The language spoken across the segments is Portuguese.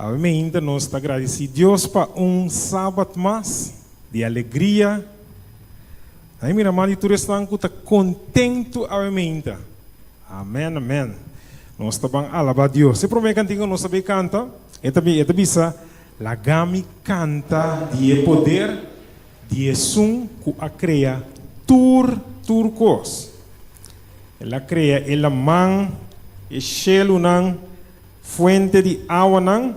Ainda nós está agradecidos a Deus para sábado mais de alegria. Aí mira mal e tu estão contento ainda. Amém, amém. Nós estamos alabar Deus. Se promete cantigo nós sabemos canta. Eta bisa lagami canta de poder de som que a crea turcos. Ela crea ela man e chelo nan fuente de água nan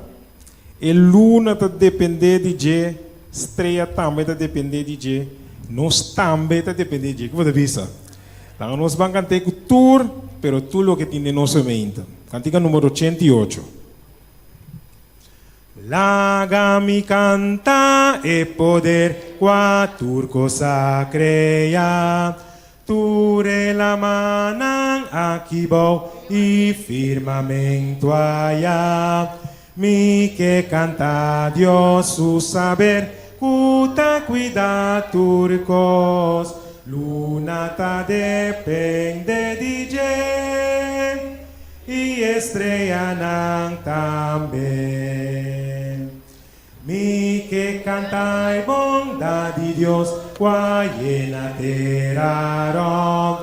e luna tá depender de je estrela também tá depender de je nós também tá depender de je que você visa lá nós vamos cantar com tour pero tu lo que tiene nossa mente cantiga número 88 Lagami canta e poder qua turco sa crea Ture la manan akibau e firmamento allá. Mi que canta Dios su saber, cuta cuida turcos. Luna ta depende de je, y estrella nan también. Mi que canta y bondad de Dios, guayena teraron.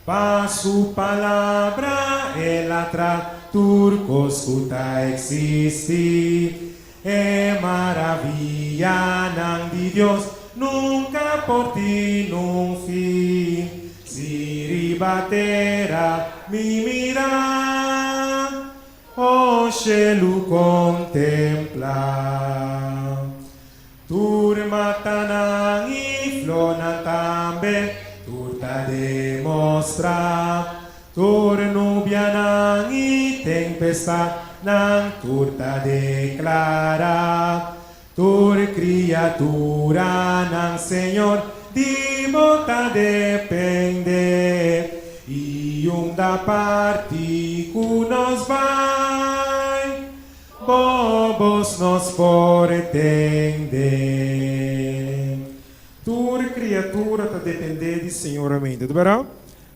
Pa su palabra el atra turcos juta existi. E maravilla nan de Dios, nunca por ti nun fin. Si ribatera mi mira. Oshelu contempla Turma tanang iflona tambe Turta demostra Tur nubia nang i tempesta Nang turta declara Tur criatura nang Señor Dimota depende E da parte que nos vai, bobos nos portende. Toda criatura está dependendo de Senhor, amém. Tudo bem?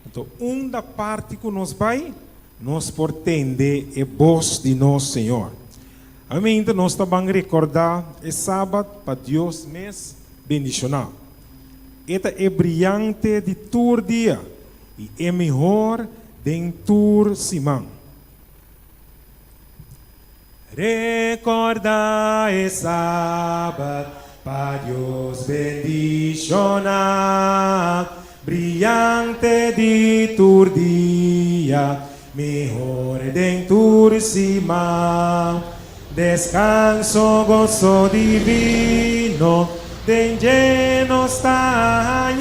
Então, da parte que nos vai, nos portende é voz de nosso Senhor. Amém. Então, nós estamos recordar é sábado para Deus mês bendicional. Esta é brilhante de todo dia. E é melhor dentro Simão. Recorda é sábado para Deus bendicionar, brilhante de todo dia, melhor dentro Simão. Descanso, gozo divino, de lleno está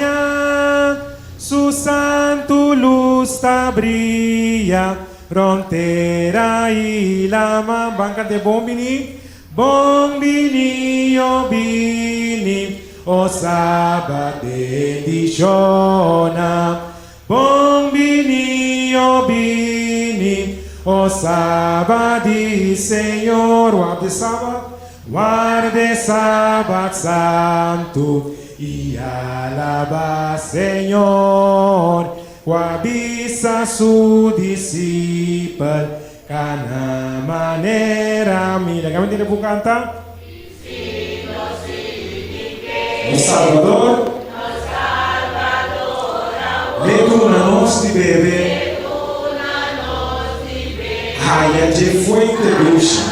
Su santo luz está brilla, frontera y la man. Banca de bombini, bombini, oh bini, oh sábado bendiciona. Bombini, oh bini, oh sábado, Senhor, guarde sábado santo. E alaba Senhor, coabisa su discípulo, cana maneira mira. Kami tidak pun kanta. O Salvador, letuna nos de bebê, raia de fuente ducha,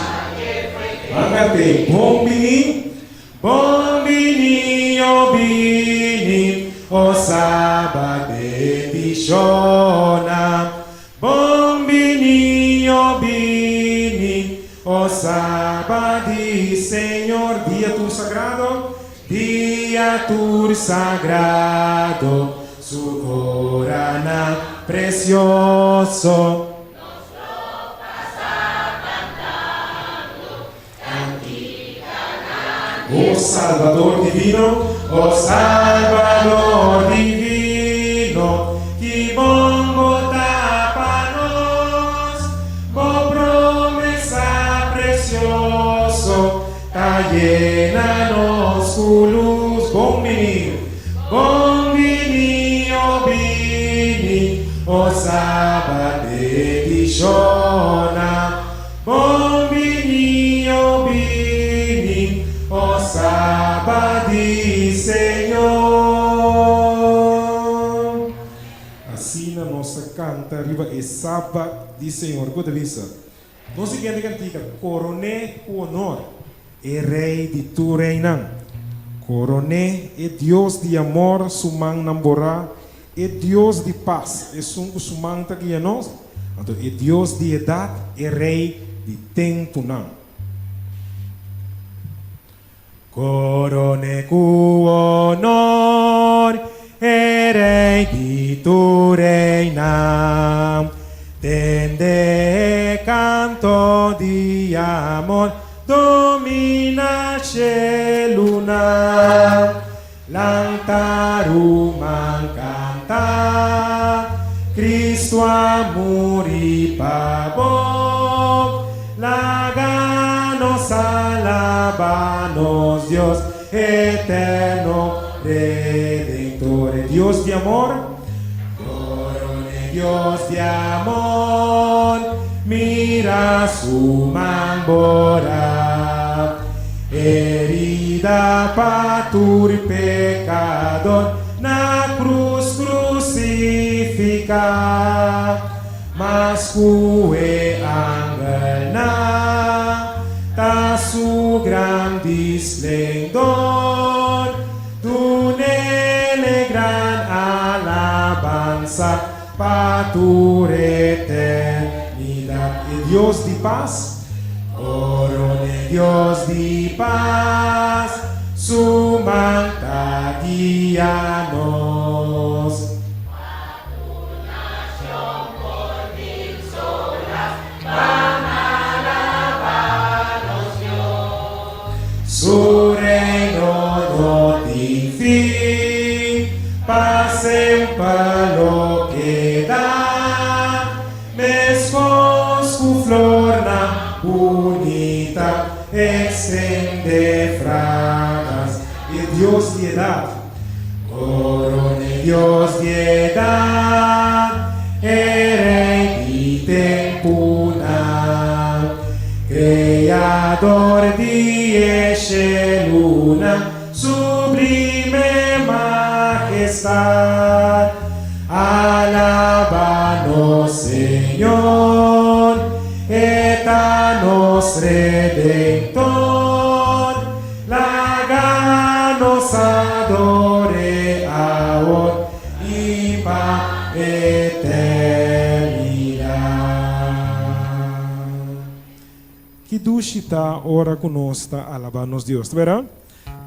mangate bombini, bombini. Bini, o sábado bendiciona. Bombini, bini, o sábado, Senhor, dia tu sagrado, su orana precioso. O Salvador divino, o Salvador divino, que bongo tapa-nos, com promessa precioso, tá llena-nos com luz. Bom menino, bini, o sábado bendiciona. bom vinho, bini, o sábado, Senhor. Assim na nossa canta, arriba é sábado de Senhor. Quando lisa, nós seguimos a cantiga, coroné o honor, é rei de tu reina. Coroné é Deus de amor, sumang namborá, é Deus de paz, é sumang tagianos. Então, é Deus de idade, é rei de tempo não. Coroné cu honor, é rei de tu reina. Tende canto de amor, domina luna. Lantaruman canta, Cristo amor y pavor, laganos alabanos, Dios eterno, redentor, Dios de amor, corone Dios de amor, mira su mambora, herida pa tu pecador, na cruz crucifica, mas cue angana, ta su grande esplendor, tu nele gran alabanza, pa tu eternidad. Y Dios de paz, corone Dios de paz, su manta guíanos. Su reino no tiene fin, pa sempre lo que da, mescos cu flor na bonita, extende fragas, y Dios de edad, corone Dios de edad, rey de tempuna, creador de luna, sublime majestad, alabanos Señor, etanos redentor, laganos adore ahora y pa eternidad. Kidushita ora conosco alabanos Dios, verá?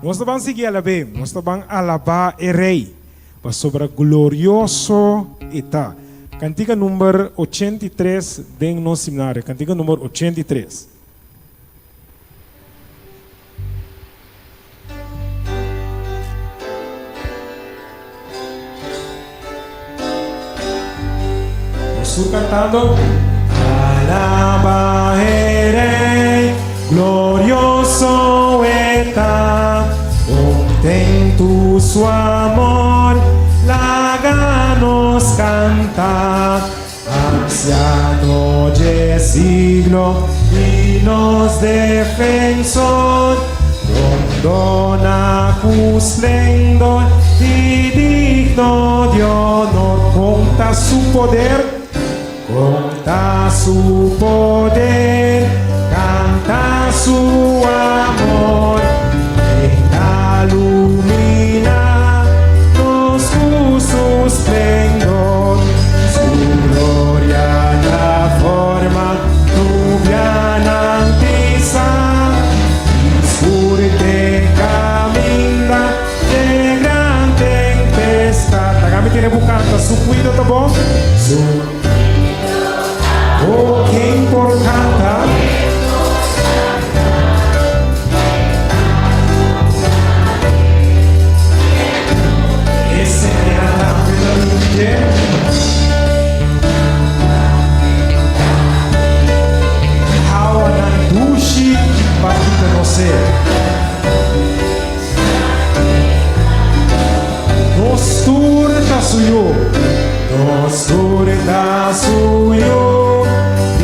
Nós vamos seguir alabar, nós vamos alabar o rei, para sobre glorioso está. Cantiga número 83 den no seminário, cantiga número 83. Estou cantando. Alaba rei, glorioso está, contento su amor, laganos canta, anciano de siglo y nos defensor, dona cu esplendor y digno de honor, conta su poder. Conta su poder, canta su amor, esta ilumina nos con su esplendor, su gloria la forma tubianantiza, discurre camina de gran tempestad. Agame tiene buscando su cuido, ¿tá bom? Oh, que importante! Esse é a vida do dia. How an dushi batida no ser. Nosturta suyo, nosturta suyo.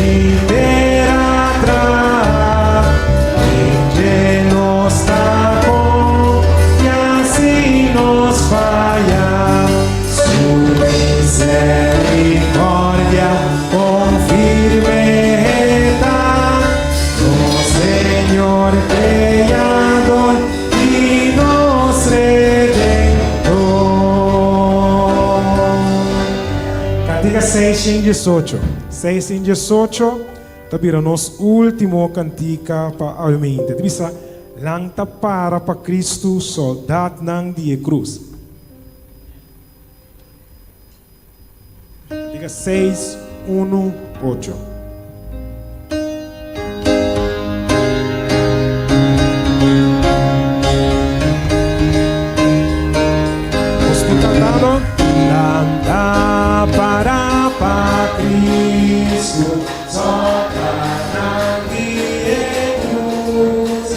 Libera Cantiga 618. 618. Tabira nos último cantica para a mente. Tibisa langta para Cristo soldado nang die cruz. Cantiga 618. Langta para Cristo soldado nang die cruz.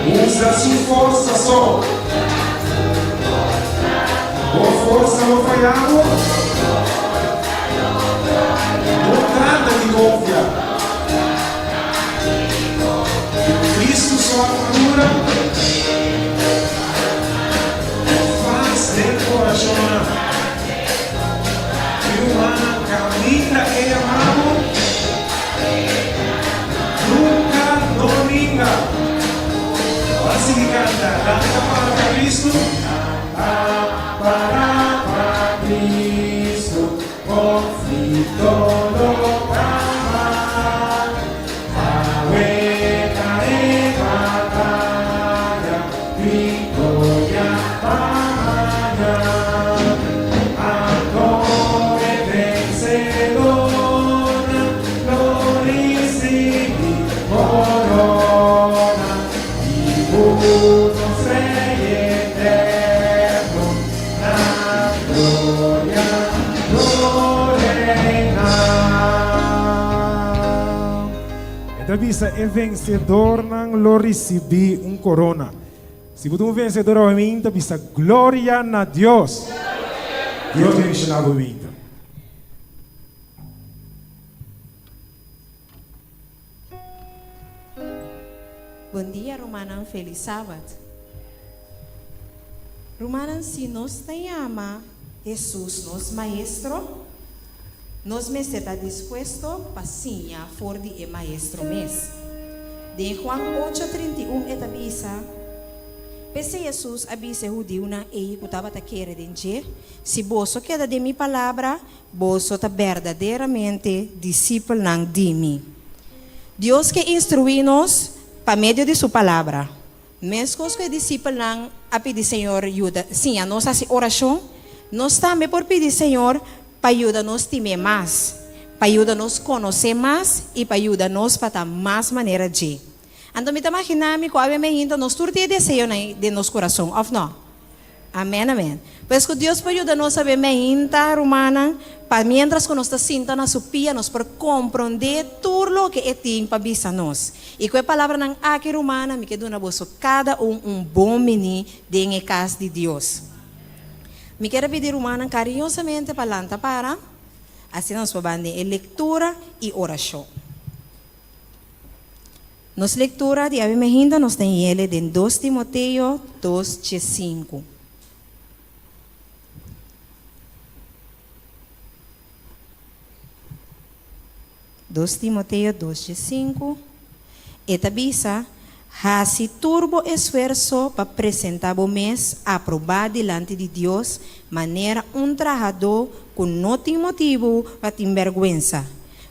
Usa sua força só. Tua força não falhava. Não trata de confiar. Cristo sua armadura faz decoração. E uma caminha é amado. Nunca dominga. Assim que canta, canta para Cristo, para Cristo, conflito local, a guerra é batalha, vitória amanhã, a dor é vencedora, glória e corona. Nos rei eterno, na glória, reinar. Entrevista é vencedor, não lo recebi corona. Se você é vencedor, obviamente, bisa glória a Deus. Deus me ensinou obviamente. Bom dia, Romanan. Feliz sábado. Romanan, se nos te ama Jesus, nos maestro, nos me está dispuesto para sinha for de maestro mes. De Juan 8:31 eta bisa, pese Jesus abise judio na kutaba ta quere denche, se boso queda de mi palavra, boso ta verdadeiramente discípulo nang de mim. Deus que instrui-nos para meio de sua palavra. Mesmo que o discípulo não a pedir Senhor ajuda, sim, a nossa oração, nós também por pedir Senhor para ajudar nos temer mais, para ajudar nos conhecer mais e para ajudar nos para dar mais maneira de. Então me imagina me qual é ainda nos turte desejo de nosso coração, ou não? Amém, amém. Pois que Deus pode ajudar nós a ver ainda, romana, para mientras que nós está sentando na supia, nós por compreender tudo o que é tem para bisa nós. E com a palavra não aqui romana, me quedo na bolsa cada bom menino de casa de Deus. Me quero pedir romana carinhosamente para lanta para, assim nós vamos em leitura e oração. Nos leitura de Ave Mehinda, nós temos ele de 2 Timoteo 2:5. 2 Timoteo 2:5. Eta bisa, hasi turbo esfuerzo para apresentar o mês aprobado diante de Deus, maneira trabajador com não tem motivo para ter vergüenza.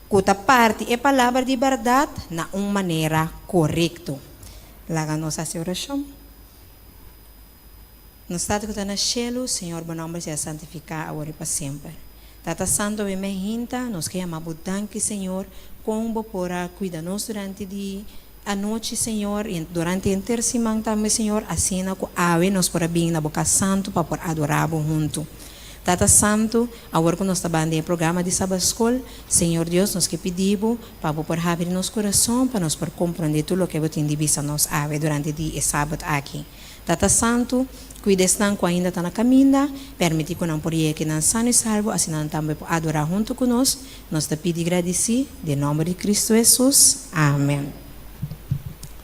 Cuta parte é palavra de verdade na maneira correta. Laga nossa oração. No estado que está no cielo, Senhor, bom nome seja santificado agora e para sempre. Tata Santo, bem me hinta, nos que amamos danke, Senhor, como para cuidar-nos durante a noite, Senhor, e durante a intersemana também, Senhor, assim que ave nos para vir na boca santo para por adorar junto. Tata Santo, agora que nós estamos no programa de Sabascol, Senhor Deus, nós que pedimos para por abrir nosso coração, para nós por compreender tudo o que você tem de vista nos ave durante o dia sábado aqui. Tata Santo, cuides não que ainda está na caminha, permite que não por que não sano e salvo, assim não também por adorar junto conosco, nós te pedimos e agradecemos, em nome de Cristo Jesus. Amém.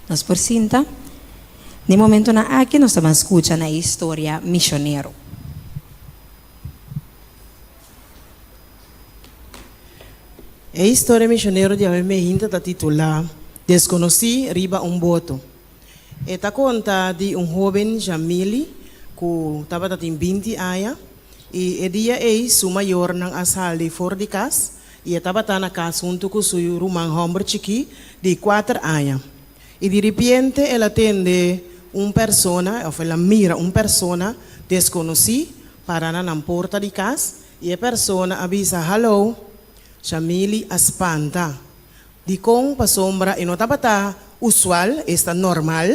Nós por cinta, no momento na aqui, nós estamos escutando a história missioneiro. A história missioneiro de Ave Hinta está titulada Desconheci riba boto. Esta conta de jovem Jamili que estava em 20 anos e dia su maior ng asal de fora de casa e estava na casa junto com seu irmão homem chiqui de 4 anos. E de repente ela atende persona, ou ela mira persona desconhecida para na porta de casa e a persona avisa hello. Jamili espanta. Di kong pasombra inotabata usual, está normal,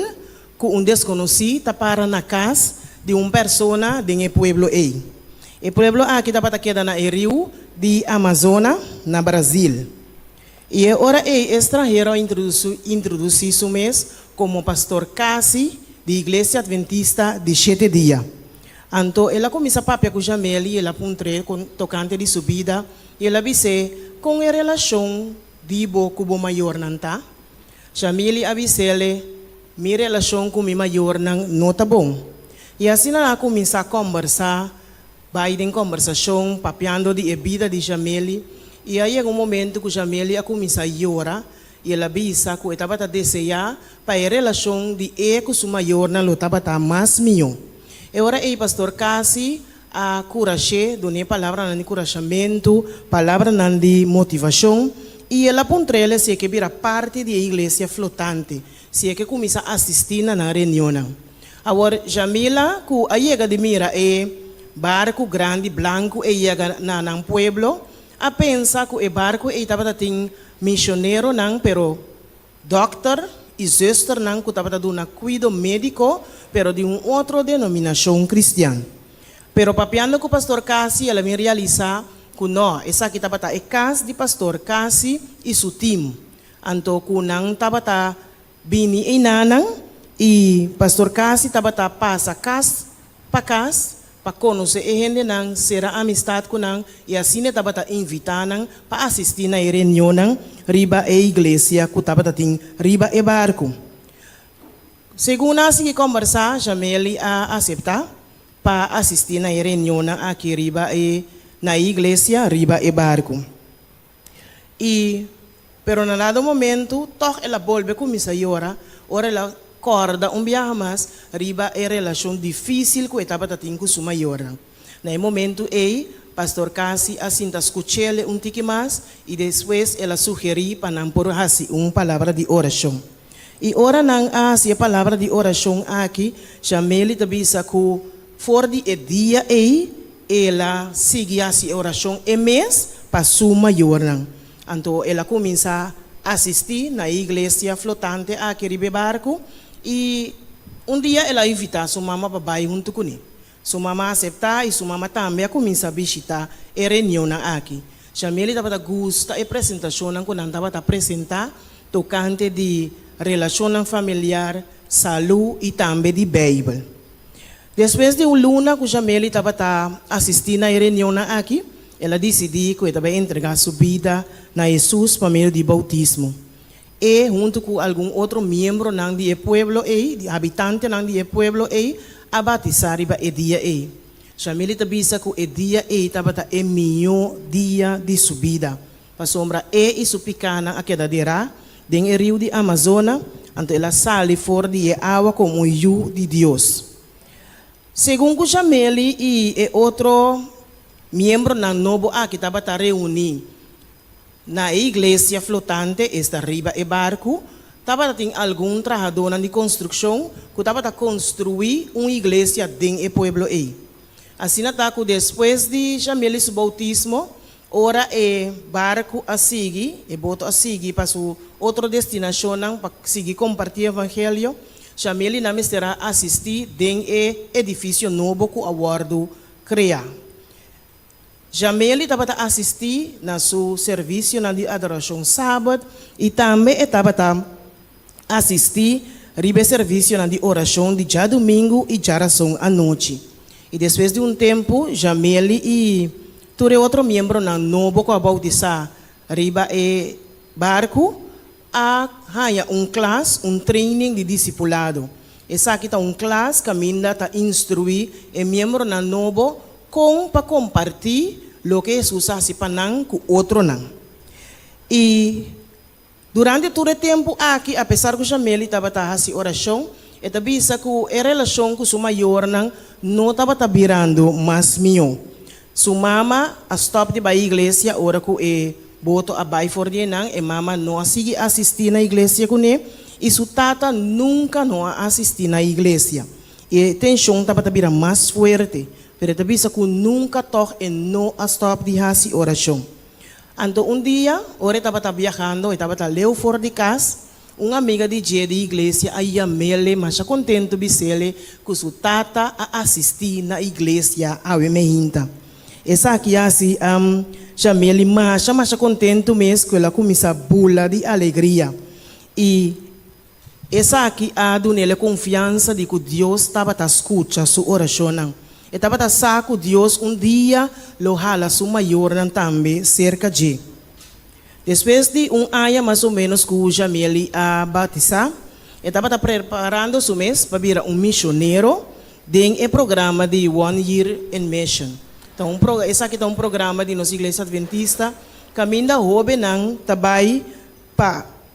que desconhecido para na casa de persona de pueblo A. O pueblo A que está queda na rio de Amazonas, na Brasil. E ora estrangeiro introduzi su mês como pastor Cassi de Igreja Adventista de 7 dias. Então, ela começa a papia com Jamili, ela puntre com tocante de subida, e ela disse, com a relação de bo cubo maior nanta, Jamili avisele, minha relação com o maior não tá bom. E assim ela começa a conversar, vai em conversação, papiando de vida de Jamili, e aí é um momento que Jamili começa a chorar, e ela avisa que estava a desejar para a relação de com o maior não estava mais melhor. E ora aí, pastor Cassi, a coragem, dona palavra de encorajamento, palavra de motivação, e ela pontrele se que vira parte da igreja flotante, se que começa a assistir na reunião. Agora, Jamila, que a chega de mira barco grande, branco, e chega na pueblo, a pensa que o barco estava tem missioneiro não, pero doctor e sister não que estava dando cuidado médico, pero de outra denominação cristã. Pero papiando com o pastor Cassi, ela me realiza que não, essa aqui estava é casa de pastor Cassi e seu time. Então, que não estava bini e nanang, e pastor Cassi estava passa casa para conhecer a gente não, será amistade com não, e assim estava invitando para assistir na reunião riba a igreja que estava riba e barco. Segundo assim que conversar, Jameli a aceitar para assistir na reunião aqui riba e na igreja riba e barco. E pero na dado momento, toh ela volve começa a chorar, ora ela corda viaje mais riba e relação difícil que estava tendo com sua maior. No momento pastor Cassi assinta escuchele tique mais e depois ela sugeri para não por assim palavra de oração. E ora não assim a palavra de oração aqui, Jameli tabisa que for de dia ela sigue assim a oração e mês para sua maior. Então ela começa a assistir na igreja flotante aqui riba barco. E dia ela invita sua mama para ir junto com ele. Sua mama aceitar e sua mama também começa a visitar a reunião aqui. Jameli estava gosta a apresentação quando estava a apresentar tocante de relação familiar, saúde e também de Bíblia. Depois de luna que Jameli estava assistindo a reunião aqui, ela decidiu que ela ia entregar sua vida na Jesus por meio de bautismo. E junto com algum outro membro de pueblo de habitante de pueblo a batizar o dia Jamili tabisa que o dia estava o melhor dia de sua vida. Para sombra e sua picana a quedadeira den o rio de Amazonas, então ela sai fora de água como o rio de Deus. Segundo Jamili e outro membro novo que estava reunido na igreja flotante está riba e barco, estava tem algum trabalhador de construção que estava a construir uma igreja dentro do pueblo aí. Assim, depois de Jameli seu bautismo, ora barco a seguir, boto a seguir para sua outra destinação, para seguir compartilhar o evangelho. Jameli não será assistir dentro do edifício novo que o aguardo criar. Jameli estava a assistir na seu serviço na adoração sábado e também estava a assistir ao serviço na oração de já domingo e já oração à noite. E depois de tempo, Jameli e todo outro membro na novo que a bautizar riba e barco a ganhar classe, training de discipulado. Essa aqui está classe que ainda está instruir e membro na novo para compartilhar o que Jesus hace para com outro não. E durante todo o tempo aqui, apesar que Jameli estava a fazer oração, e também que a relação com o maior não estava virando mais minha. Sua mama a stop de a igreja, ora que boto a bai for de nang, e mama não sigue assistir na igreja com ele, e sua tata nunca não assistir na igreja. E a tensão estava virando mais forte, pero também que nunca toca e não a stop de fazer oração. Então dia, ora estava viajando, estava leu fora de casa. Uma amiga de igreja aí a mele, mas contento bisele que sua tata a assistir na igreja a mehinta. Essa aqui assim chamele mas contento mesmo que ela começa a bula de alegria. E essa aqui a donele confiança de que Deus estava a escutar sua oração. Estava a saco Deus dia lo hala sua maior também cerca de. Depois de ano mais ou menos que o Jameli a batizar, estava preparando o mês para vir missionário dentro do programa de One Year in Mission. Então, esse aqui é programa de nossa igreja adventista, caminho da jovem também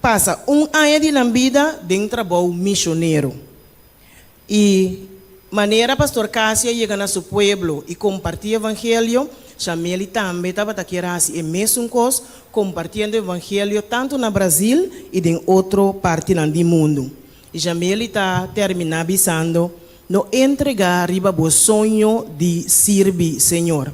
passa ano de vida dentro do trabalho missionário. E maneira pastor Cássia chega no seu pueblo e compartilha o evangelho, Jameli também estava a querer fazer mesmo coisa, compartilhando o evangelho tanto no Brasil e em outra parte do mundo. E Jameli está terminando avisando, no entregar riba o sonho de servir Senhor.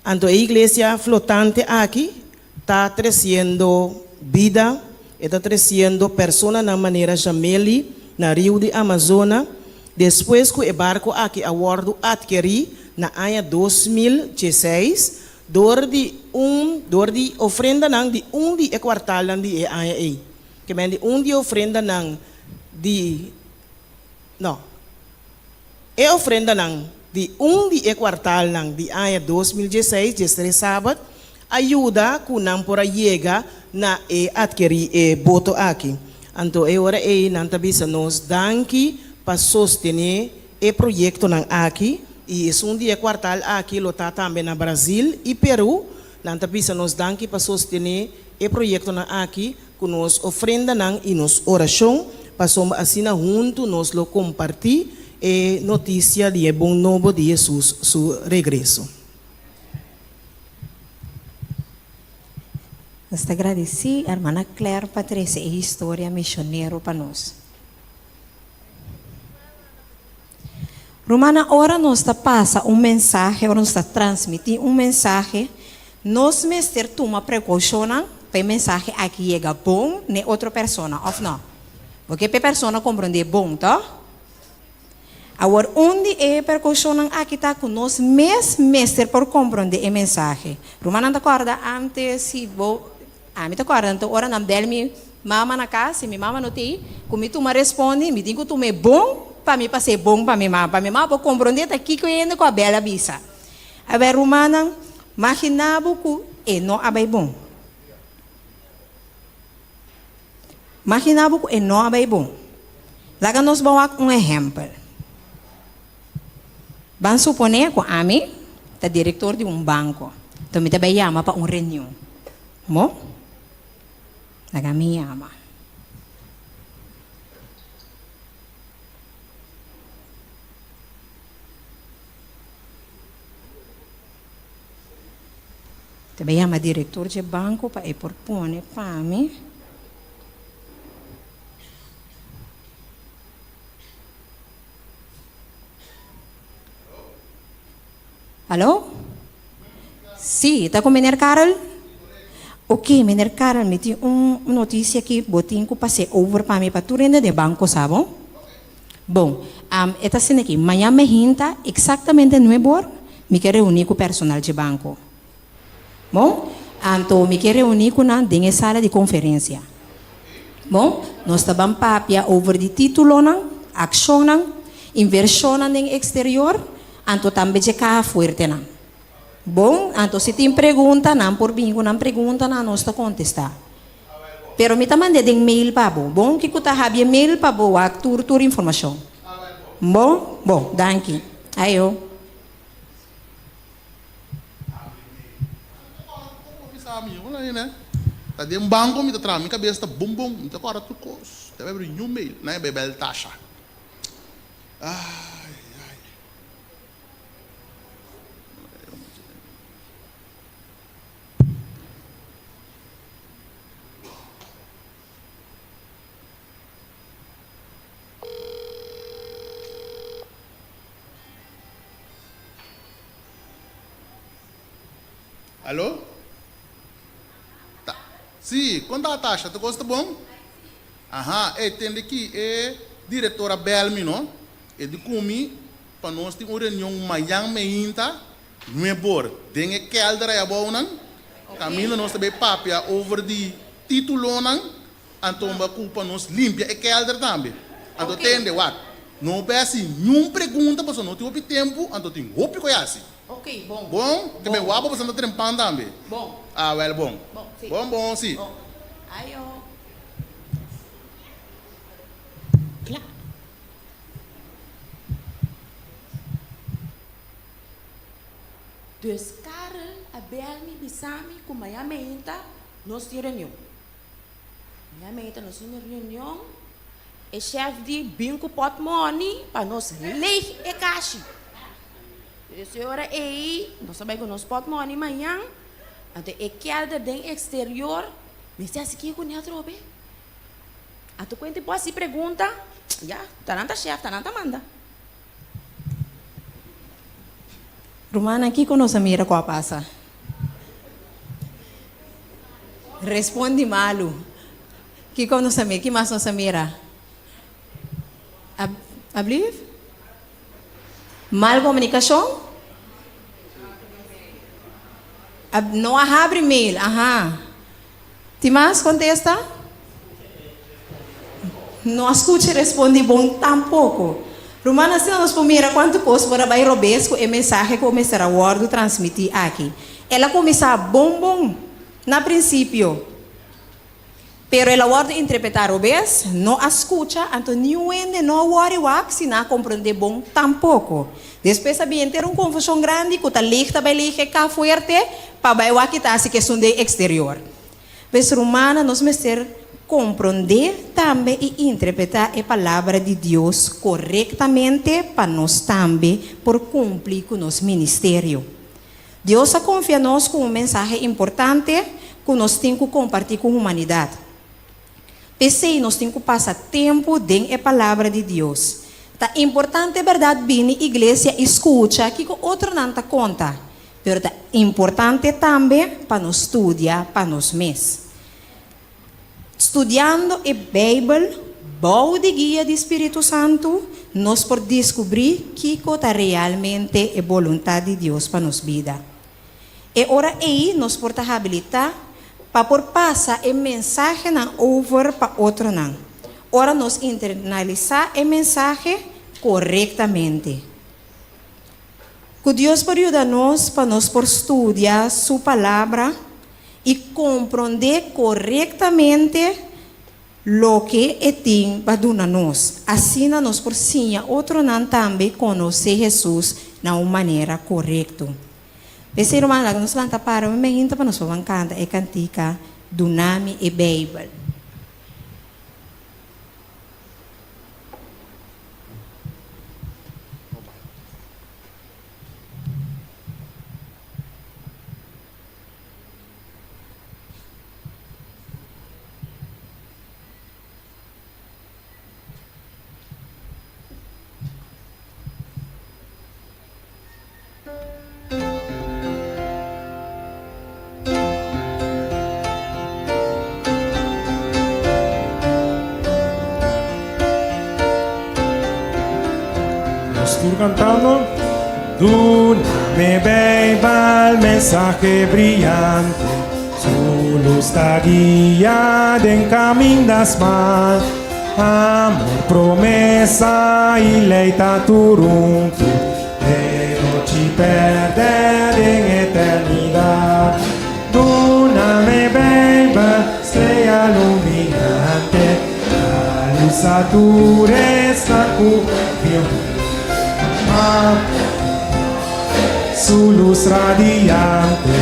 Então a igreja flotante aqui está crescendo vida, está crescendo pessoas na maneira Jameli, na Rio de Amazonas. Depois que o barco aqui aguardo adquirir na ano 2016, dor de ofrenda de de quartal de ano aí. Que men de de ofrenda de não. E ofrenda de de quartal de ano 2016, de sábado, ajuda com não por chega na adquirir boto aqui. Então é hora não tabisa nos danki para sostener o projeto aqui. E esse dia quartal aqui está também no Brasil e Peru. Nós nos danki para sostener o projeto aqui com nos ofrenda e nos oração para assim junto nos lo compartir a notícia de bom novo de Jesus, seu regresso. Nós te agradeci, irmã Claire Patrícia, a história missionário para nós. Romana, ora nós está passa mensagem, ora nós está transmitir mensagem, nós mestre toma precaução para o mensagem aqui chega bom nem outra pessoa, ou não? Porque a pessoa compreende bom, tá? Agora, onde é a precaução aqui está com nós mestre por compreender a mensagem. Romana, não acorda antes se vou, me acorda então ora não der me mama na casa, minha mama não tem, como tu me responde, me diz que tu me bom. Para mim, para ser bom para minha mãe, vou compreender aqui que eu ainda com a bela bisa. A ver, Romana, imaginava que não é bom. Imaginava que não é bom. Lá nós vamos dar exemplo. Vamos suponer que a mim é diretor de banco. Então, me também chama para reunião. Mo? Lá me chama. Também chama diretor de banco para propor para mim Alô? Sim, está com o meneer Karel? Ok, meneer Karel, me tem notícia que botinho que passei over para mim para tu renda de banco, sabe? Bom, esta cena aqui, amanhã me hinta exatamente 9 horas, me quero reunir com o personal de banco. Bom, então me quero reunir com a sala de conferência. Bom, nós estamos papia over de título, ação, inversão no exterior, então também de cá forte. Bom, então se tem pergunta, não por bingo, não pergunta, não nós está contestar. Pero me também de mail para bo. Bom, que kuta habia mail para bo, a tur informação. Bom, danke. Aí eu. Tadi um banco me tra minha cabeça tá bum bum, então agora tu cos, deve abrir um mail, né, bebel taxa. Ai. Alô? Tá. Sim, quanto a taxa? Tu gosta bom? Aham, tem aqui, diretora Belmi, não? E de comi, para nós ter uma reunião amanhã, meinta, não é bom. Tem que caldera é bom, não? Camila, nós também papia over de título, não? Então, a culpa nós limpia e caldera também. Então, tem de what? Não peça nenhuma pergunta, porque não tem tempo, então tem roupa que assim. Ok, bom. Bom? Também o abo você não tem pão também? Bom. Ah, well, bom. Bom, sim. Bom, sim. Bom. Aí, ó. Claro. Dus Karel, Abelmi, Bissami, com Miami Inta, nós temos reunião. Miami Inta, nós temos reunião. E chefe de bingo pot money para nós ler e caixa. E senhora aí, nós sabemos que nós pot money amanhã. Então, e que é do exterior, me se aqui com a trobe. Então, quando depois se pergunta, já, taranta chefe, taranta manda. Romana, aqui com nossa mira qual passa? Responde malo. Que com nossa mira, que mais nossa mira? Abrir? Mal comunicação? Não abre mail, aham. Timas contesta? Não escute responde bom tampouco. Romana, se nós primeira quanto coisa para vai robesco e mensagem que começará o word transmitir aqui. Ela começa bom na princípio. Pero ela word interpretar robes, não escuta, então ninguém não worry wax se não compreender bom tampouco. Depois sabia ter uma confusão grande, que está licht vai licht cá forte, para vai wax tá se questão de exterior. Mas Romana nós mesmo compreender também e interpretar a palavra de Deus corretamente para nós também por cumprir com nosso ministério. Deus confia nós com uma mensagem importante que nós temos que compartilhar com a humanidade. Pensei, nós temos que passar tempo dentro da palavra de Deus. Tá importante, é verdade, vir na igreja escuta que o outro não está conta. Mas é importante também para nós estudar, para nós mesmos. Estudando a Bíblia, boa de guia do Espírito Santo, nós podemos descobrir que é realmente a vontade de Deus para nossa vida. E ora aí, nós podemos habilitar para por passar a mensagem over para outro não. Ora nós internalizar a mensagem corretamente. Que Deus pode ajudar-nos para nós por estudar sua palavra e compreender corretamente o que tem para dar-nos. Assim nós por sim, outro não também conhecer Jesus de uma maneira correta. Esse irmão, nós vamos para o meio para nós vamos cantar a cantica do nome e Bíblia. Estoy cantando. Tú me beba el mensaje brillante, su luz te guía en caminas mal. Amor, promesa y leita turuntu, de noche perder en eternidad. Luna me beba, estrella iluminante, la luz a tu resta cubrió. Su luz radiante,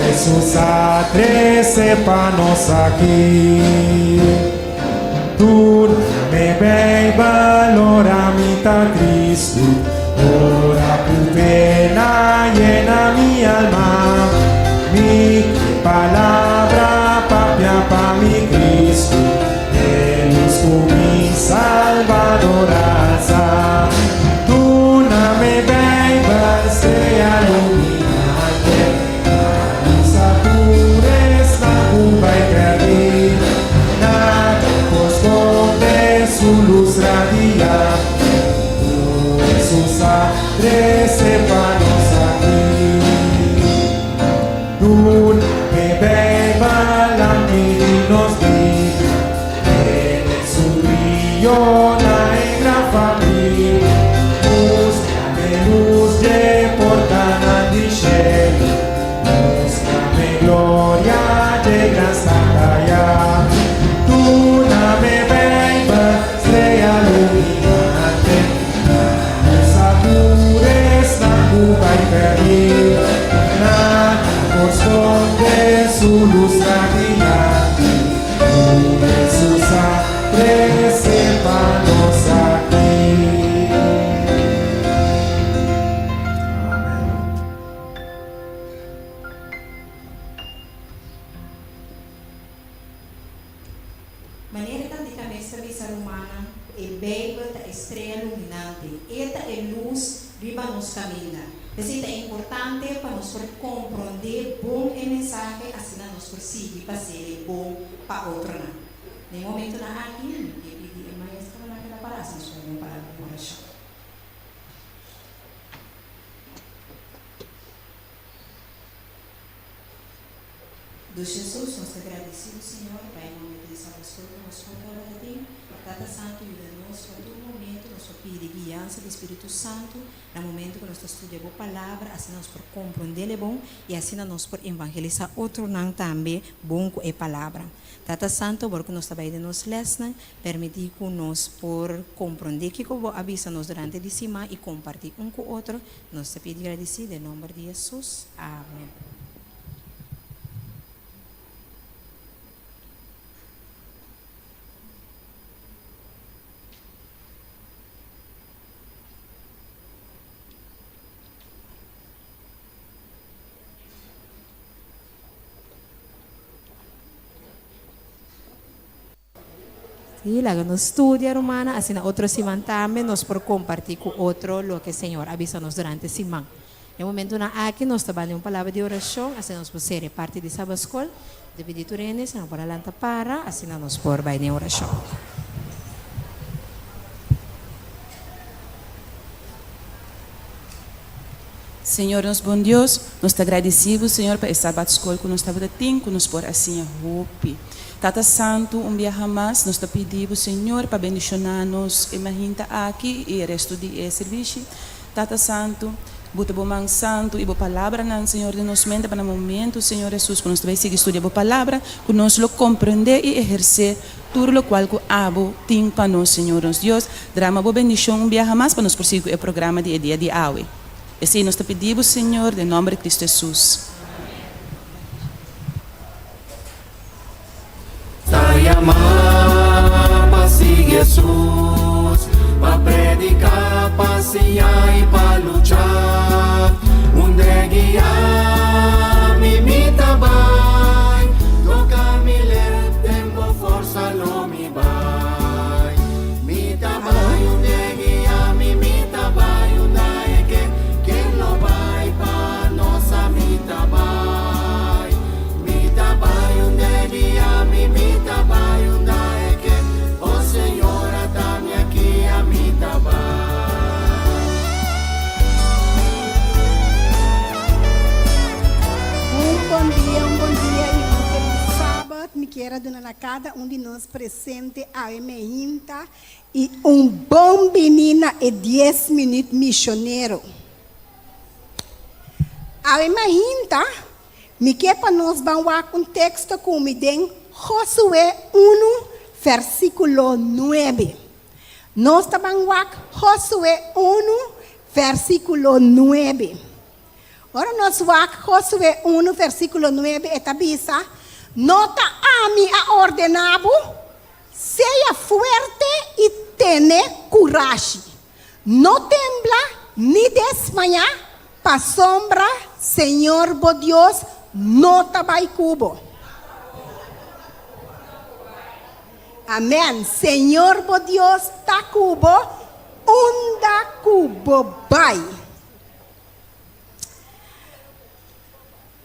Jesús atrece panos aquí. Tú me ve valora mitad Cristo, ora tu pena llena mi alma, mi palabra papia pa mi Cristo, Él mi Salvador alza. Tú no me beba, estrella iluminante, luz a tu resta cuba y perdida, nada esconde su luz radiante, Jesús trece panos aquí. Tú me beba la nos diga, tiene su brillo la gran familia, luz de portana di cielo, mostrame gloria de gran santidad. Tú no me beba, estrella iluminante, luz a tu resta cuba y perdida, nada esconde su luz radiante, Jesús trece panos aquí. Maneira de cabeça de ser humana, e beba da estrela iluminante, esta é luz riba nos caminha. Isso é importante para nós compreender bom a mensagem, assim nós conseguimos fazer bom para outro. No momento na aqui, eu pedi a maestra naquela parada, nós vamos parar de oração. Do Jesus, nós te agradecemos, Senhor, Pai, em nome de Salvador, que nós contamos a Ti. Tata Santo, ajuda-nos a todo momento, nós pedimos guiança do Espírito Santo, no momento que nós estudamos a palavra, assim nós por compreender bom e assim nós por evangelizar outro não também bom com a palavra. Tata Santo, porque nós também de nos lesna, permitir que nós por compreender que como avisa nos durante a semana e compartilhar com o outro, nós te pedimos agradecido em nome de Jesus. Amém. Sí, la nos estudia romana, así na otro semana también nos por compartir con otro lo que el Señor avisa nos durante la semana. En el momento na aquí nos trabalha una palabra de oración, así nos por ser parte de Sabbath School, de pediturenes, nos por alanta para, así nos por vai de oración. Senhor, nosso bom Deus, nós te agradecemos, Senhor, por essa Sabbath School que nós estamos tendo, que nos por assim a roupa. Tata Santo, dia mais, nós te pedimos, Senhor, para bendicionar-nos, imagina aqui e o resto do serviço. Tata Santo, bota bom man santo e boa palavra, não, Senhor, de nos mente para o momento, Senhor Jesus, que nós vai seguir estudar boa palavra, que nós lo compreender e exercer tudo o qual que abo tem para nós, Senhor, nosso Deus. Drama boa bendição, dia mais, para nós prosseguir o programa de dia de hoje. E assim nós te pedimos, Senhor, em nome de Cristo Jesus. Sayama si Jesus, pa predicar, passear e pa lutar. Onde guiar, me mita vai, toca me leve, tempo força lo me vai. Mita vai, onde guiar, me mita vai, onde é que quem lo vai pa nossa mita vai. Mita vai, onde guiar, me mita vai, onde é que o Senhor está-me aqui a mita vai. dando a cada de nós presente a emergência e bom menino e 10 minutos missionário. A emergência, me quer para nós vamos um texto como em Josué 1, versículo 9. Nós estamos Josué 1, versículo 9. Agora nós vamos Josué 1, versículo 9, etabisa, nota a mim a ordenado, seja fuerte e tenha coragem. Não tembla ni desmaya, pa sombra, Senhor, bo Deus, não tabai cubo. Amém. Senhor, bo Deus, ta cubo, onda cubo bai.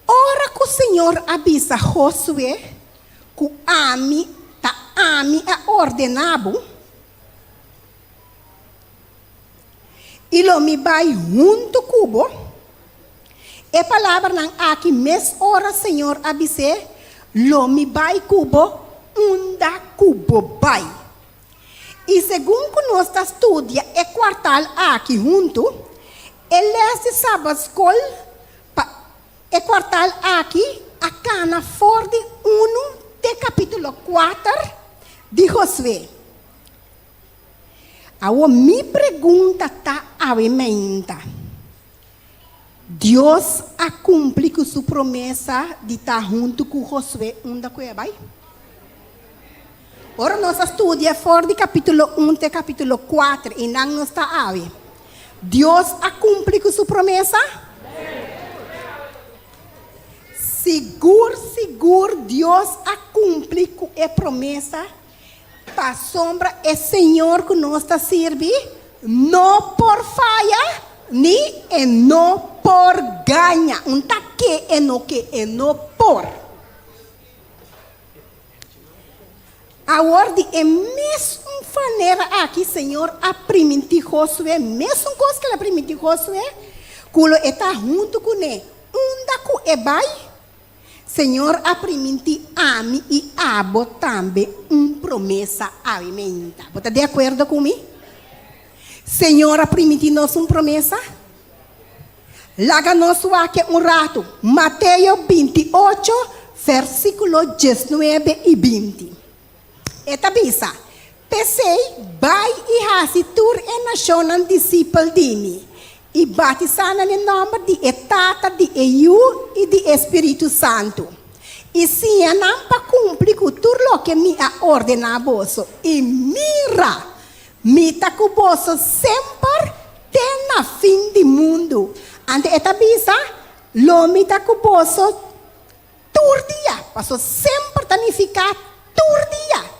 Ora que o Senhor avisa Josué, que ami a ordenado, e lo me vai junto cubo, e palavra não aqui, mes ora Senhor avise, lo me vai cubo, unda cubo vai. E segundo que nós estudia, é quartal aqui junto, ele é sábado escola, é quartal aqui, a cana for de 1 de capítulo 4 de Josué. Agora, minha pergunta está a emenda. Deus a cumpre com sua promessa de estar junto com Josué, onde que vai? Ora, nós estudamos fora de capítulo 1 de capítulo 4 e não está a ver. Deus a cumpre com sua promessa? Seguro, Deus a cumprir com a promessa. Para sombra, é Senhor que nós está servindo, não por falha, nem e não por ganha. Um tá que é não por. A ordem é mesmo maneira aqui, Senhor, a permitir Josué, mesmo coisa que ela permitiu Josué, que ele está junto com ele. Onde que é vai? Senhor, a permitir a mim e a abo também promessa a mim. Você está de acordo comigo? Senhor, a permitir-nos promessa? Laga-nos aqui rato. Mateus 28, versículo 19 e 20. Eta bisa. Pensei, vai e hasi tur e nacional discípulo de mim. E batizando no nome de Tata, de Eu e de Espírito Santo. E se não para cumprir com tudo o que me ha ordenado, e mira, me está com você sempre até na fim do mundo. Ante esta bisa, lo me está com você todo dia, passou sempre tanificar todo dia.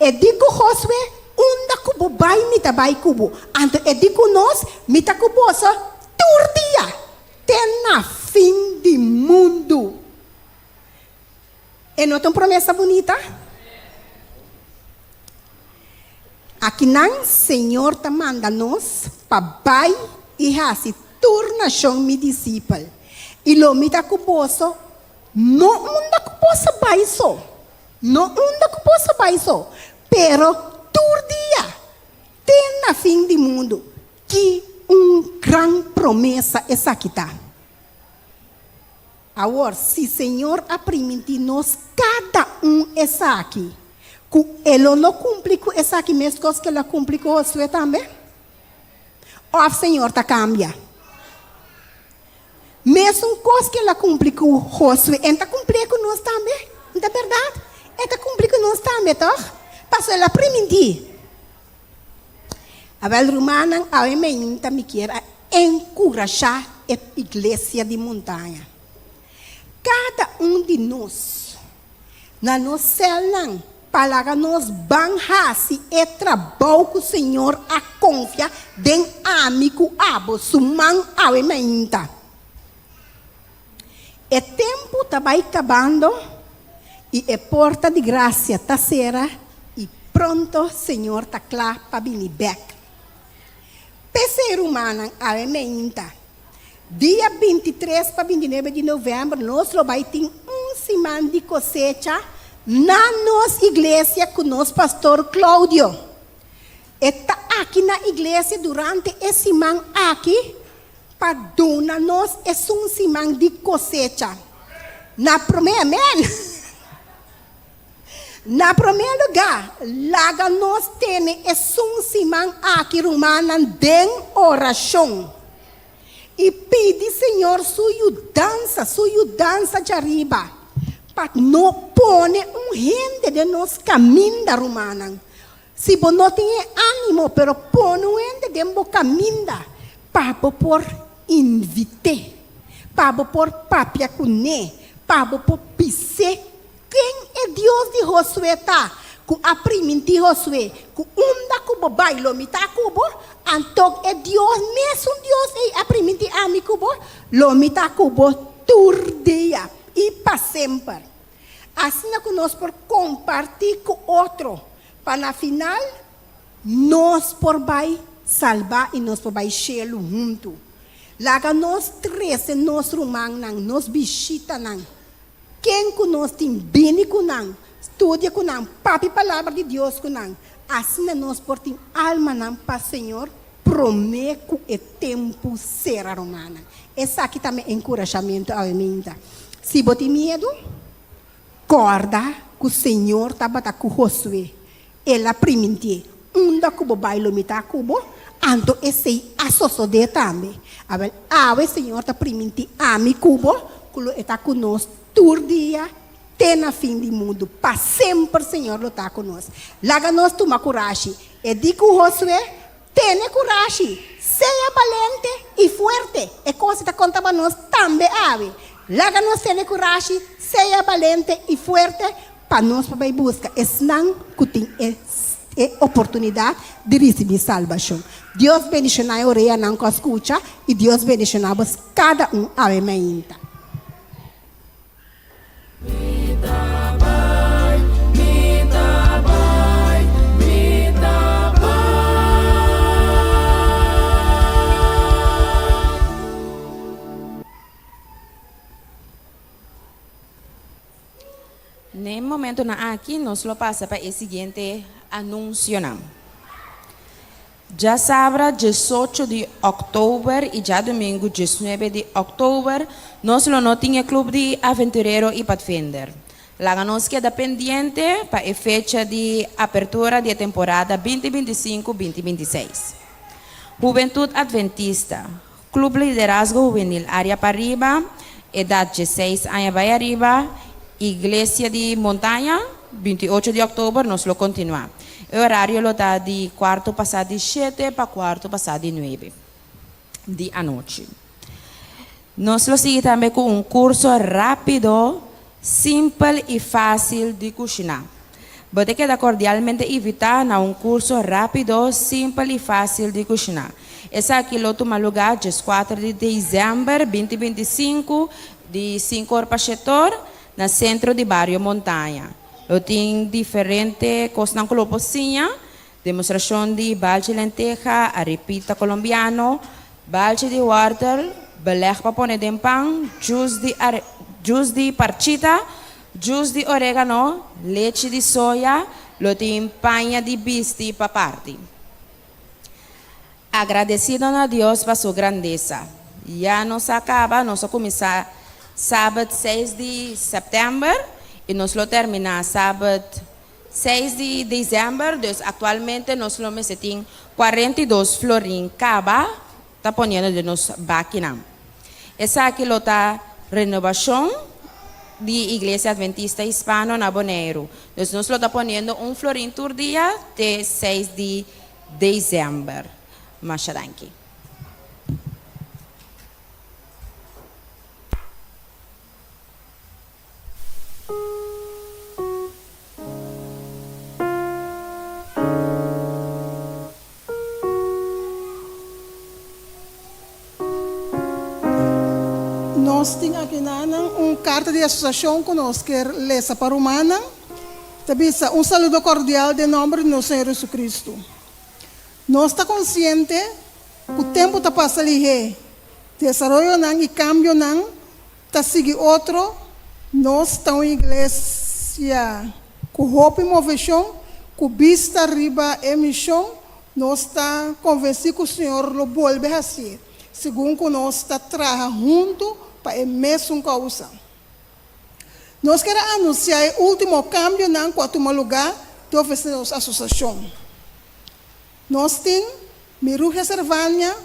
E digo Josué, onde cubo vai me tá vai cubo. Ante e digo nós, me tá com você todo dia, até na fim do mundo. E não tem promessa bonita? Aqui não, Senhor te manda nós para vai e assim torna-se meu discípulo. E lo me tá com você, não onde que possa vai só, não onde que possa vai só, pero todo dia, tem na fim do mundo, que grande promessa essa aqui está. Agora, se o Senhor a permitir nós, cada essa aqui, que ele não cumpre com essa aqui, mesmo coisa que ele cumpre com você também, ou o Senhor está cambia. Mesmo coisa que ele cumpre com você, ele está cumprindo com nós também, não é verdade? Ele está cumprindo com nós também, tá? Passou ele a permitir. A velha romana, a mim me quer encorajar a igreja de montanha. Cada de nós, na nossa célula, para nós banhar-se e trabalhar com o Senhor a confiar em amigo abo, sumang a emenda. O tempo está acabando e a porta de graça está cerrada e pronto o Senhor está claro para vir back. Ser humano a emenda. Dia 23 para 29 de novembro, nós vamos ter semana de cosecha na nossa igreja com nosso pastor Cláudio. Está aqui na igreja durante esse semana aqui para donar-nos esse semana de cosecha. Na primeira, amém? Na primeiro lugar, lá nós temos esse semana aqui romana de oração. E pede, Senhor, sua dança de arriba. Para não pôr gente de nosso caminho da romana. Se você não tem ânimo, pero põe gente de nosso caminho. Para por invitar. Para por papia cuné. Para por pisar. Quem é Deus de Josué? Com a primeira Josué. Com onda cubo bailo mita cubo. Então é Deus mesmo Deus é a primeira ami cubo. Lo mita cubo turdia e para sempre. Assim que nós por compartilhar com outro. Para na final nós por vai salvar e nós por vai chegar junto. Lá nós três nós rumang nós visita nang. Quem conosco tem bem com nós, estudia com nós, papi palavra de Deus com nós. Assim nós por ter alma nós para o Senhor, promete que o tempo será romana. Esse aqui também é encorajamento ao emenda. Se você tem medo, corda que o Senhor está com Josué. Ela primeiro, onda que o bailo me está com o então esse associado também. O Senhor está primeiro a mim cubo, que está conosco. Todo dia, até na fim do mundo, para sempre o Senhor está conosco. Lá nós toma coragem. E digo Josué, tenha coragem, seja valente e forte. É coisa que conta para nós também. Lá nós temos coragem, seja valente e forte, para nós para buscar. É não que tem oportunidade de receber salvação. Deus bendiga a orelha não que escuta e Deus bendiga cada amém. No momento na aqui, nós lo passa para o seguinte anúncio. Já sábado, 18 de outubro e já domingo, 19 de outubro, nós não tínhamos clube de aventureiro e pathfinder. Lá nós queda pendiente para a fecha de abertura da temporada 2025-2026. Juventude Adventista, Clube Liderazgo Juvenil Área Pariba, idade de 6 anos para arriba, Igreja de Montanha, 28 de outubro, nós lo continuamos. O horário está de quarto passado de 7 para quarto passado de 9 de a noite. Nós lo seguimos também com um curso rápido, simples e fácil de cozinhar. Você queda cordialmente invitar a um curso rápido, simples e fácil de cozinhar. Esse aqui lo toma lugar dia 4 de dezembro de 2025, de 5 horas para 7 horas, no centro de Barrio Montanha. Eu tenho diferentes coisas na cozinha, demonstração de balde de lenteja, arepita colombiano, balde de water, beleg para pôr de pão, juice de parchita, juice de orégano, leite de soja, lo tenho panha de bisti para parte. Agradecido a Deus por sua grandeza. Já nos acaba, nós começar sábado 6 de setembro e nós lo terminar sábado 6 de dezembro. Então, atualmente nós lo tem 42 florim caba, está ponendo de nos máquina. Essa aqui lo tá renovação de Igreja Adventista Hispano na Bonaire. Então, nós lo está ponendo florim por dia de 6 de dezembro. Mashadanki. Nós temos aqui uma carta de associação que nós queremos ler para o humana. Um saludo cordial de nome de nosso Senhor Jesus Cristo. Nós estamos conscientes que o tempo está passando ali. Desenvolvimento e cambio está seguindo outro. Nós estamos em igreja iglesia com roupa e moveção, com vista riba emissão, nós está convencido que o Senhor lo volve a ser, segundo nós está trabalhando junto para a mesma causa. Nós queremos anunciar o último cambio na quarto lugar de oferecer a associação. Nós temos Miruja Servania,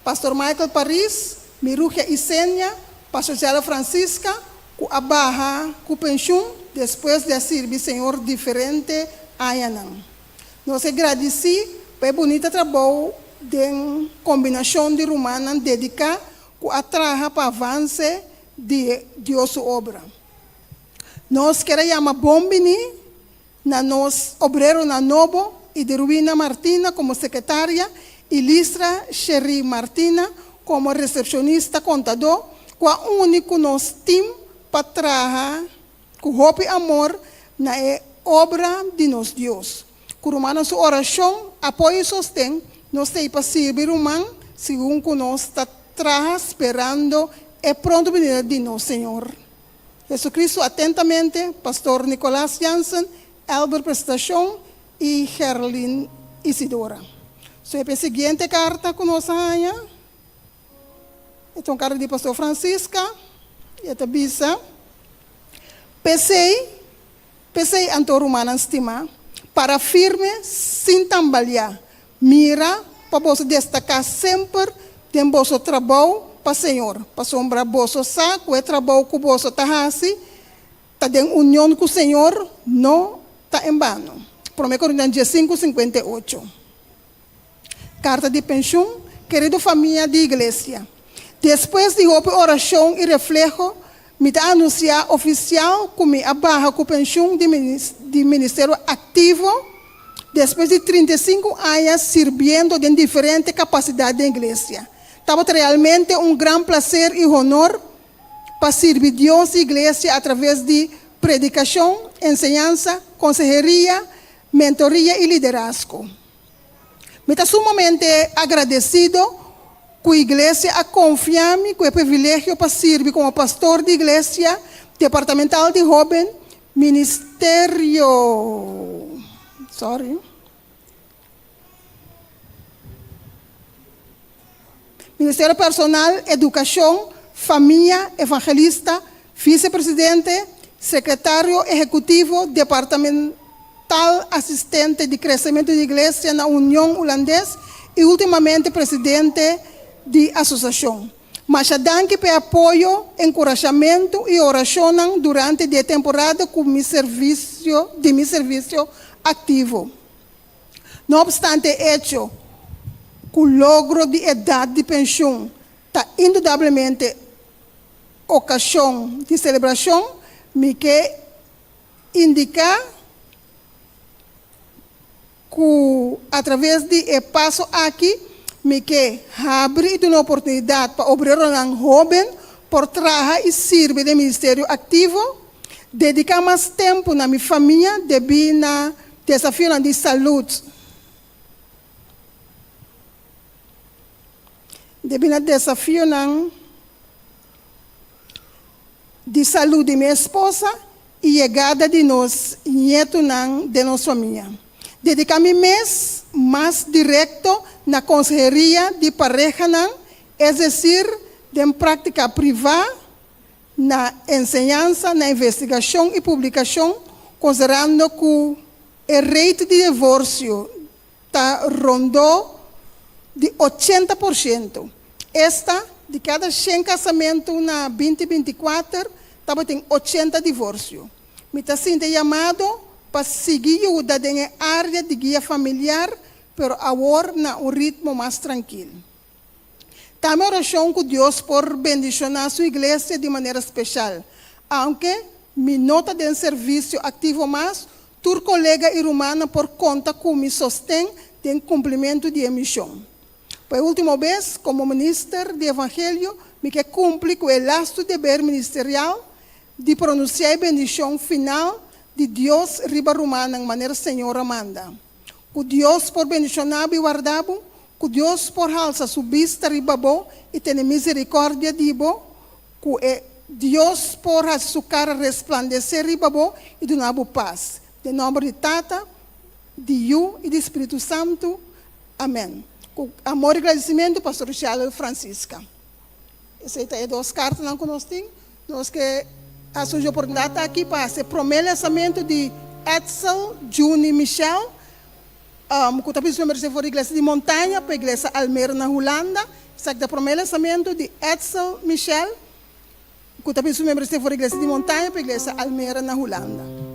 Pastor Michael Paris, Miruja Isenia, Pastor Jara Francisca, com a barra, com o pensión, depois de servir Senhor diferente anos. Nós agradecemos pelo bonito trabalho de combinação de romana dedicada a trabalhar para avanço de sua obra. Nós queremos chamar Bombini, na nós obreiro na Novo, e de Ruina Martina como secretária, e Listra Sherry Martina como recepcionista contador, com a único nosso time para trabalhar com roupa e amor na obra de nosso Deus. Com nossa oração, apoio e sostém, nós temos para servir humano, segundo nós está esperando e pronto venir de nosso Senhor. Jesus Cristo, atentamente, Pastor Nicolás Jansen, Albert Prestação e Herlin Isidora. So, a seguinte carta que nós temos, é uma carta de Pastor Francisca, e esta bisa, pensei anto romana estima, para firme, sem tambalear, mira, para você destacar sempre, tem vosso trabalho, para o Senhor, para sombra vosso saco, é trabalho que vosso tahasi, está em união com o Senhor, não está em vano. 1 Coríntios 5:58. Carta de pensão, querido família de igreja. Depois de oração e reflexo, me dá anunciar oficial que me abarra com pensão de ministério ativo, depois de 35 anos servindo em diferentes capacidades da igreja. Estava realmente um grande prazer e honor para servir Deus e a igreja através de predicação, ensinança, consejeria, mentoria e liderazgo. Me está sumamente agradecido que a igreja a confiar-me com o privilégio para servir como pastor de igreja, departamental de jovem, ministério personal, educação, família, evangelista, vice-presidente, secretário executivo, departamental assistente de crescimento de igreja na União Holandesa e, ultimamente, presidente de associação. Mas danke pelo apoio, encorajamento e oração durante a temporada com meu serviço ativo. Não obstante isso, o logro de idade de pensão está indudablemente ocasião de celebração, me quer indicar que, através de passo aqui, me quer abrir uma oportunidade para obreiro jovem por trabalhar e servir de ministério ativo, dedicar mais tempo na minha família devido a desafio de saúde. Devido ao desafio de saúde de minha esposa e chegada de nós netos de nossa família. Dedicar-me mais direto na consejeria de pareja, é decir, de prática privada, na ensinança, na investigação e publicação, considerando que o rate de divórcio está rondou de 80%. Esta, de cada 100 casamentos na 2024, estava tem 80 divórcios. Me está sendo chamado para seguir ajuda na área de guia familiar, pero agora na um ritmo mais tranquilo. Também oração com Deus por bendicionar sua igreja de maneira especial. Aunque me nota de serviço ativo mais, tur colega e romana por conta que me sostém de cumprimento de missão. Por última vez, como ministro de Evangelho, me que cumpre com o laço dever ministerial de pronunciar a bendição final de Deus riba romana em maneira Senhor manda. Que Deus por bendicionar e guardar, que Deus por alça sua vista riba bo e ter misericórdia de bo, que Dios por su cara resplandecer y babo y donar paz. De nombre de Tata, de Yu e do Espírito Santo. Amém. Com amor e agradecimento, pastor Charles Francisca. Essas são duas cartas que nós temos. Nós que surgiu a oportunidade aqui para ser primeiro lançamento de Edsel, Juni e Michel. Que também se membros da igreja de Montanha, para a igreja Almeida, na Holanda. Esse é o primeiro lançamento de Edsel, Michel. Que também se membros da igreja de Montanha, para a igreja Almeida, na Holanda.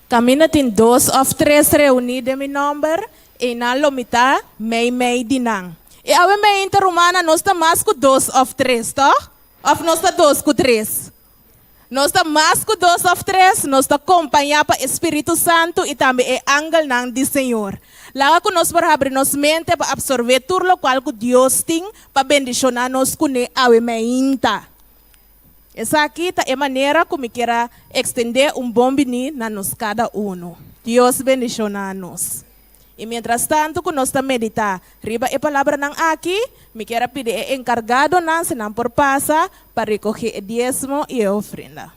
Camina tem 2 of 3 reunidos em meu nome, e na lomita, mei dinang. E a minha interromana, nós estamos mais com 2 of 3, tá? Ou nós estamos 2 com 3? Nós estamos mais com 2 of 3, nós estamos acompanhados pelo Espírito Santo e também o ángel do Senhor. Lá que nós vamos abrir nossa mente para absorver tudo o qual Deus tem para bendicionar nós com a minha. Essa aqui é a maneira como eu quero estender bom bini na nós cada um. Deus bendicionar-nos. E mientras tanto, que nós estamos meditando, riba a palavra não aqui, me quero pedir encargado não, se não por passa, para recoger o diezmo e a ofrenda.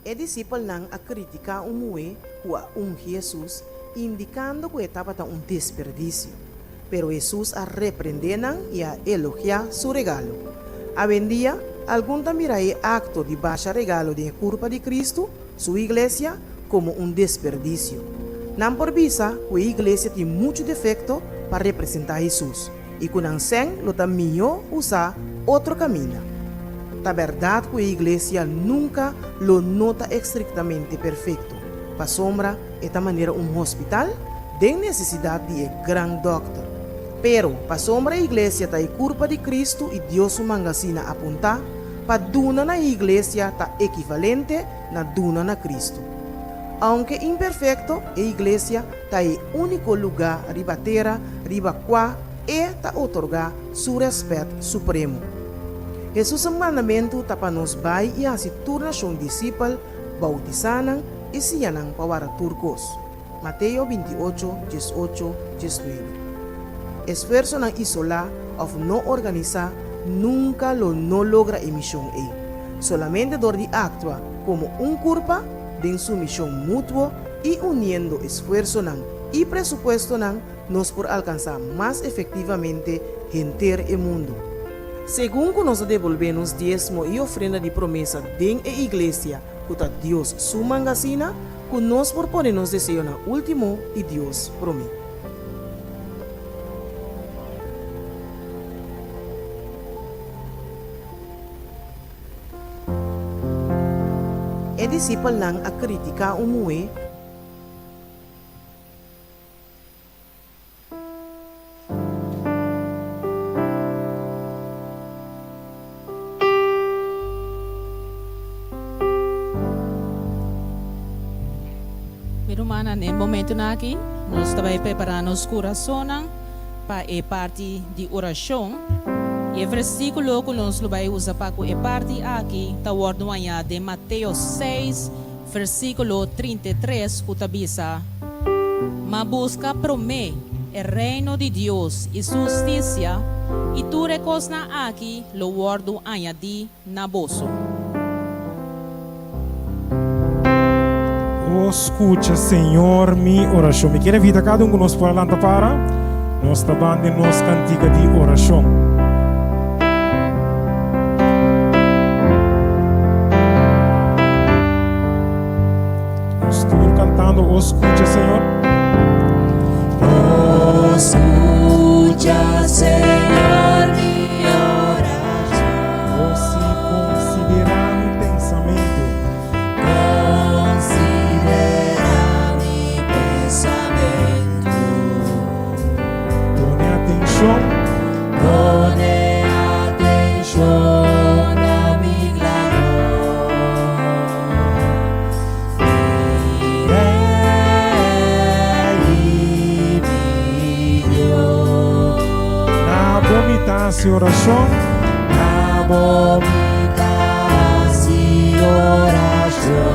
O discípulo não a criticar moe Jesus, indicando que estava desperdício. Pero Jesus a repreender e a elogiar su regalo. A vendia, algum mirai acto de baixa regalo de culpa de Cristo, sua igreja, como desperdício. Não por visa que a igreja tem muito defeito para representar Jesus, e que não sem lo melhor usar outro caminho. A verdade que a igreja nunca lo nota estritamente perfeito. Para sombra, esta maneira hospital tem necessidade de grande doctor. Pero, para sombra a igreja está culpa de Cristo e Deus o mangacina apontar, para duna na igreja está equivalente na duna na Cristo. Aunque imperfeito, a igreja está o único lugar riba terra, riba qua e está otorgar su respeito supremo. Jesus ang mandamento tapanos bay e asi turnasyon disipal, bautizanan e siyanang pawara turcos. Mateo 28, 18, 19. Esfuerzo ng isolar of no organizar nunca lo no logra emisión A. Solamente dor de actua como curpa de su misión mutuo y uniendo esfuerzo ng y presupuesto ng nos por alcanzar más efectivamente enter el mundo. Según que nos devolvemos diezmo y ofrenda de promesa den e iglesia, que Dios su mangacina, que nos por ponernos deseo na último y Dios promete. E discípulo lang a kritika umuwi, Nel momento aqui, nós estamos preparando os corações para a parte de oração. E o versículo que nós vamos usar para a parte aqui está o de Mateus 6, versículo 33, que diz: "Mas busca primeiro el reino de Dios y su justicia, y tu recosna aquí lo guardo añadí na boso. Oh, escucha, Senhor, mi oração. Me quer vida cada um conosco para lá para nós trabalhamos nos cantiga de oração. Nós estamos cantando, oh, escucha, Senhor. Oh, escucha, Señor, mi oración. Oh, se considerar mi pensamento. Considera mi pensamiento. Pone atenção. Pone atención a mi clamor. Na vomitar-se oração. Na vomitar-se oración.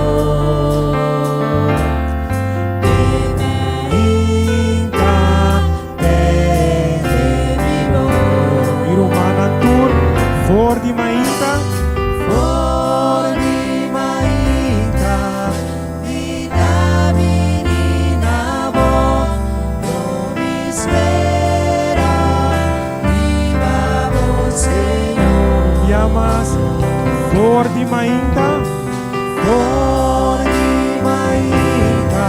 For di mainta, vida menina bom, não me espera, viva o Senhor. e a mais. For di mainta, For di mainta,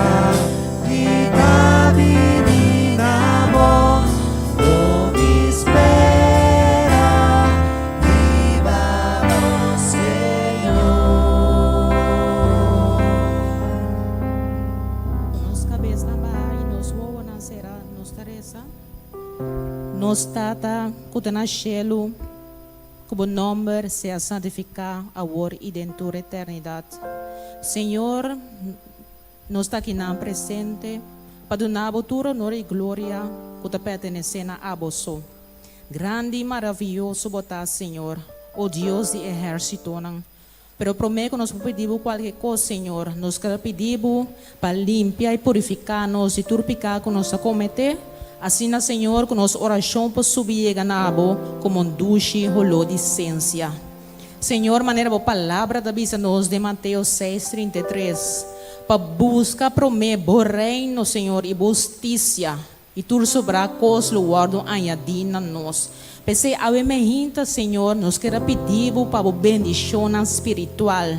vida menina bom, não me espera, viva o Senhor. Nos cabeça na barra e nos voa na serra, nos taresa. Nos tata, kutana shelo, cubo nombre sea santificado, ahora y dentro de eternidad. Señor, nos está aqui na presente, para donar botura, honor e glória, que te pertenecem a vós. Grande e maravilhoso botar, Senhor, o Deus de exército, não? Pero prometo que nós pedimos qualquer coisa, Senhor. Nós queremos pedir para limpar e purificar-nos e todo pecado que nós cometer. Assim, Senhor, que nossa oração possa subir na abo como um duche rolou de essência. Senhor, maneira a palavra da bisa nos de Mateus 6:33. Para buscar prometer o reino, Senhor, e justiça. E tudo sobrar coisas lo guardo añadir na nós. Pese a emergência, Senhor, nós queremos pedir para a bendição espiritual.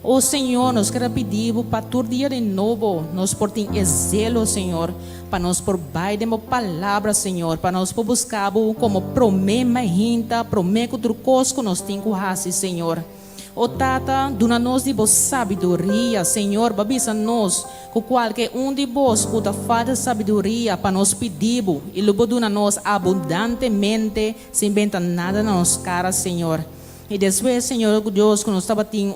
Oh Senhor, nós queremos pedir para todo dia de novo, nós por ter zelo, Senhor, para nós por baixo de uma palavra, Senhor, para nós por buscar como promessa, promessa que tudo coisa que nós temos que fazer, Senhor. Oh Tata, dona-nos de boa sabedoria, Senhor, babisa nós, com qualquer de vós que falta sabedoria para nós pedir, e logo dona-nos abundantemente, sem inventar nada na nossa cara, Senhor. E depois, Senhor, Deus, que nós estava tendo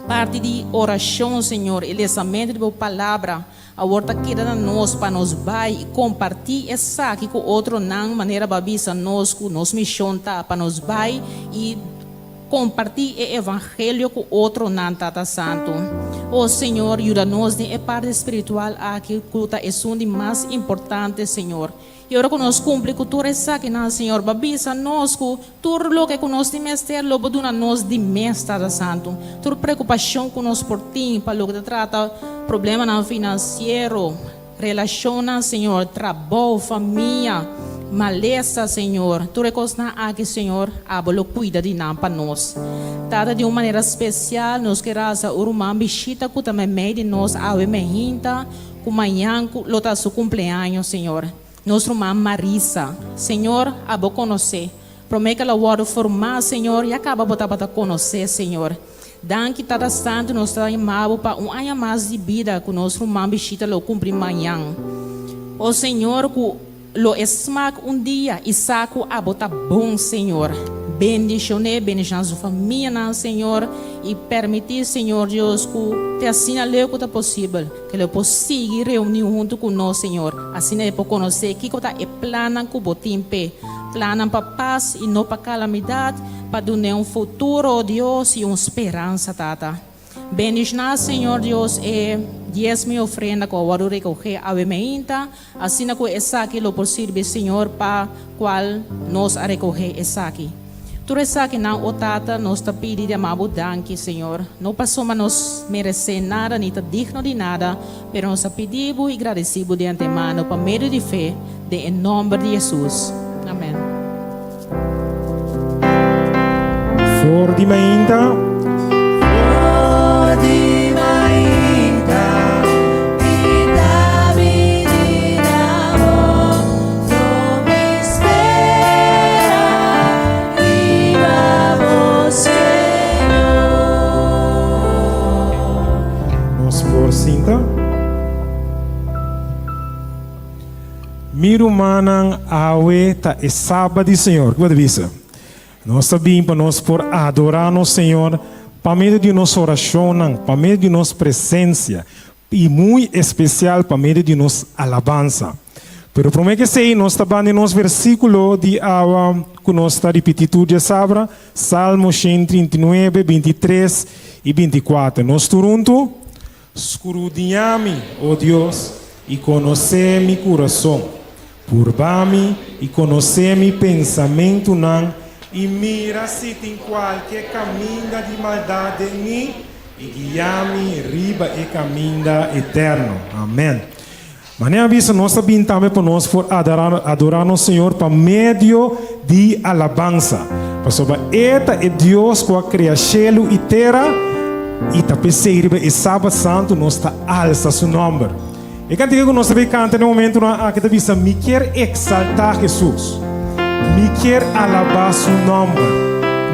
parte de oração, Senhor, e lançamento de boa palavra, a horta queda na nós, para nós vai e compartilhar essa aqui com outro, não maneira babisa nós, com nós missão, tá, para nós vai e compartilhar o evangelho com outro, não, Tata Santo. Oh Senhor, ajuda-nos de parte espiritual aqui, que é um de mais importante, Senhor. E agora que nós cumprimos com tudo isso aqui, Senhor, babisa nós, com tudo o que nós temos ter, logo duna nós de mês, Tata Santo. Toda preocupação que nós por ti, para o que trata problema não financeiro, relação, Senhor, trabalho, família, maleza, Senhor. Tudo é coisa aqui, Senhor, abolo cuida de nós para nós. Tata, de uma maneira especial, nós queremos a urumã bichita que também meio de nós, a emergência, que amanhã, lota seu cumpleaños, Senhor. Nossa irmã Marisa, Senhor, a vou conhecer. Promete que ela vai formar, Senhor, e acaba botar para conhecer, Senhor. Danke, Tata Santo, nós estamos chamados para ano mais de vida, que nosso irmão bichita lo cumpre amanhã. O Senhor, que lo esmaga dia e saco a botar bom, Senhor. Bendicionar a sua família, Senhor, e permitir, Senhor Deus, que te assina o que é possível, que ele possa seguir reunir junto com nós, Senhor. Assim ele pode conhecer que é plano que o tempo, plano para paz e não para calamidade, para dar futuro, Deus, e uma esperança, Tata. Bendicionar, Senhor Deus, e diezmo y ofrenda que voy a recoger a meinta, así na que es aquí lo posible, Señor, para cual nos a recoger es aquí. Tu resaki na otata nos ta pidi de amabo danki, Senhor. Não passou a nos merecer nada, nem tá digno de nada, pero nos pedimos e agradecemos de antemano para meio de fé, em nome de Jesus. Amém. For di mainta. Cinta. Miru manang awe ta é sábado, Senhor. Que você nós sabemos para nós por adorar o Senhor, para meio de nossa oração, para meio de nossa presença e muito especial para meio de nossa alabança. Pero prometo que sei, nós estamos em nosso versículo de água que nós está repetindo de sabra, Salmo 139, 23 e 24. Nós turunto. Escudriñame, oh Dios, y conoce mi corazón. Purbame y conoce mi pensamiento, y mira si tem qualquer caminho de maldade em mim, e guia-me riba e caminho eterno. Amém. Maneira vista, nós também para nós por adorar o Senhor por meio de alabança. Porque eta é Deus que cria céu e terra. E também serve e sábado santo nós está alça seu nome. E quando que nós também canta no momento na que visa me quer exaltar Jesus, me quer alabar seu nome.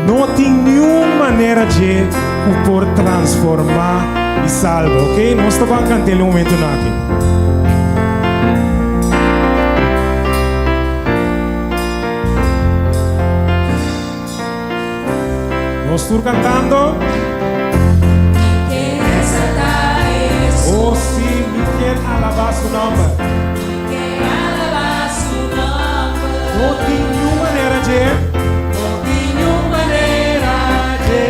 Não tem nenhuma maneira de o por transformar e salvar, ok? Nós estamos cantando no momento aqui. Nós estamos cantando. Oh, sim, me quer alabar seu nome. Me quer alabar seu nome. Não tem nenhuma maneira de. Não tem nenhuma maneira de.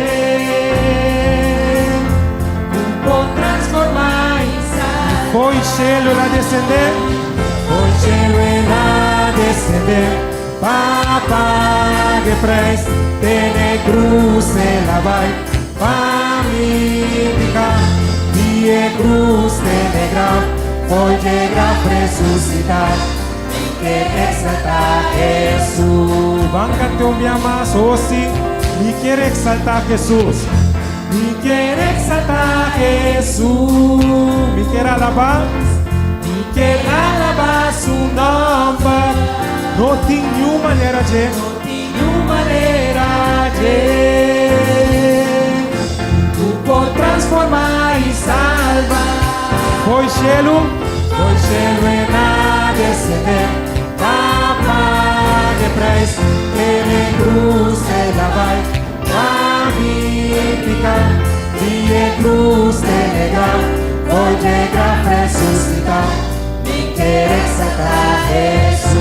Por transformar em sal. Foi cielo lá descender. Foi cielo lá descender. Para que preço tem cruz ela vai. Para me ficar. E cruz de negra, foi de graça ressuscitar, e quer exaltar Jesus. Banca teu me amas, sim, me quer exaltar Jesus, me quer exaltar Jesus, me quer alabar seu nome. Não tem nenhuma maneira de, por transformar e salvar. Foi cielo e na descender. Papa de preço, ele cruz ela vai. Magnífica, e cruz de negar. Foi de graça ressuscitar. Me quer exaltar Jesus.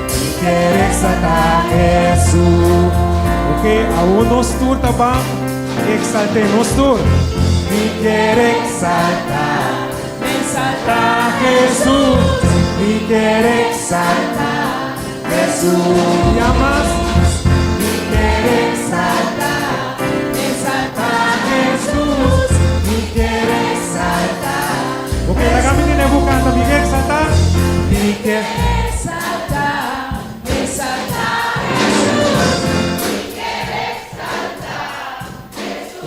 Me quer exaltar Jesus. Porque a nos tur também exaltei nos tur. Me quer exaltar Jesus. Me quer exaltar Jesus. E amas? Me quer exaltar Jesus. Me quer exaltar. Porque a menina canta, me quer exaltar. Me quer exaltar Jesus.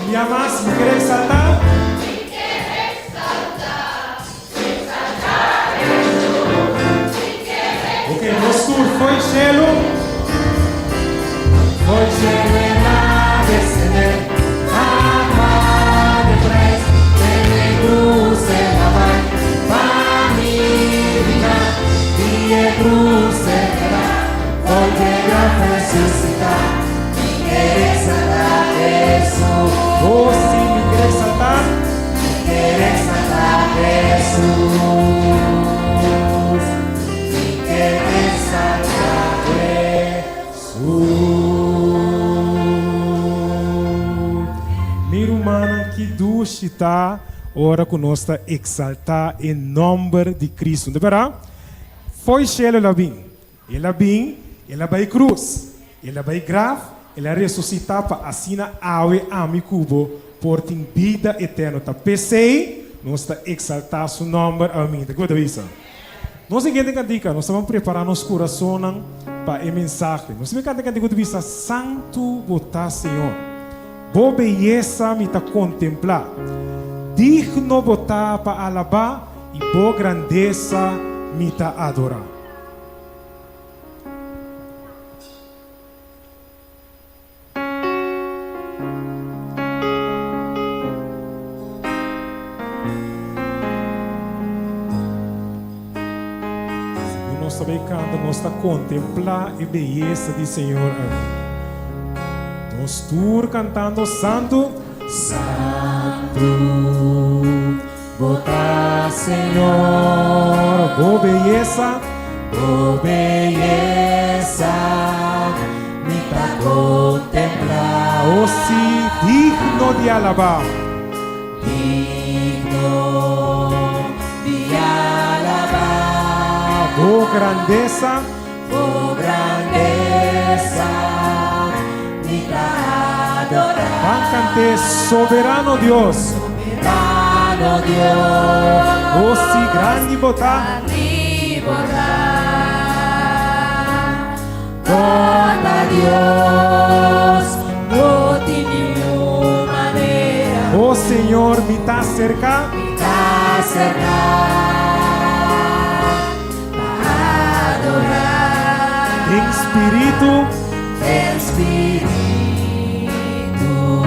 Me amas, me quer exaltar? Me quer exaltar Jesus. Me quer exaltar. Ok, nosso tour foi cielo e na descender. Papa de preço, tem cruz ela vai. Magnífica, e cruz ela foi de graça ressuscitar. Me quer exaltar Jesus. Oh, sim, me quer exaltar? Me quer exaltar Jesus. Me quer exaltar Jesus. Mira, humana, que dulce. vamos citar ora que nós está exaltar em nome de Cristo. De verdade, foi cheio lá bem. Ela vai cruz. Ela vai grave. Ela ressuscitar para assinar a mi cubo por ter vida eterna. Tá pensei, nós está exaltar seu nome. Amém. Tá que visa? Nós entendemos que nós estamos preparando nosso coração para a mensagem. Nós entendemos que visa santo botar Senhor. Boa beleza me está contemplar. Digno botar para alabar e boa grandeza me está adorar. Nós também cantamos, nós está contemplar a beleza do Senhor. Nós estamos cantando santo, santo, botar Senhor, boa beleza, me está contemplar. Oh, sim, digno de alabar, oh grandeza, me dá adorar. van cantar soberano Dios, oh si grande botar, Toda Dios, no tiene manera, oh Señor, me está cerca, está cerca. en espíritu,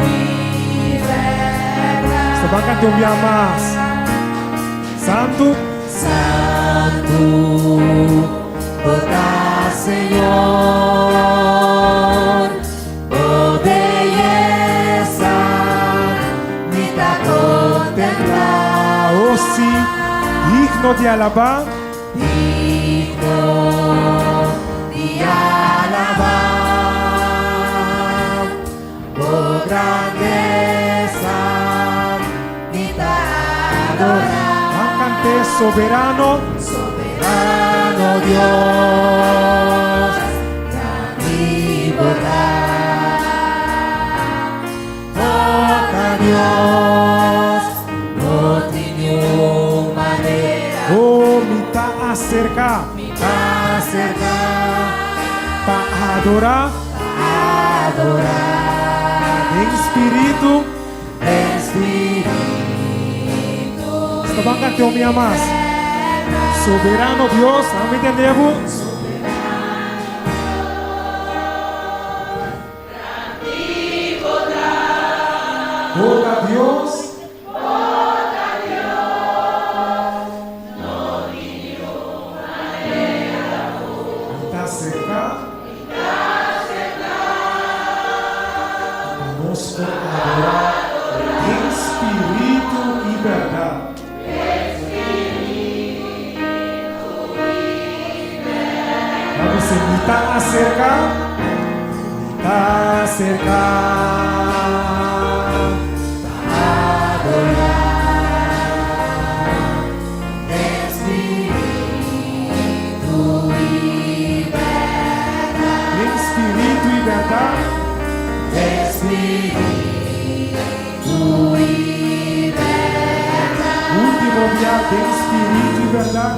y verdad. se van a cantar un día más. Santo, Santo, toda Señor, oh belleza, me da contemplar. oh sí, digno de alabar, Digno de alabar, oh grandeza, me da adorar. van a cantar soberano, Soberano Dios, grande bondad, toca Dios, no tiene manera, oh me está acerca, para adorar, en espíritu, se van a cantar un día más. Soberano Dios, ¿me entendemos? Boca Dios, está cerca, vamos a adorar en espíritu y verdad. Vamos a invitar acerca, en espíritu y verdad. Último día de espíritu y verdad.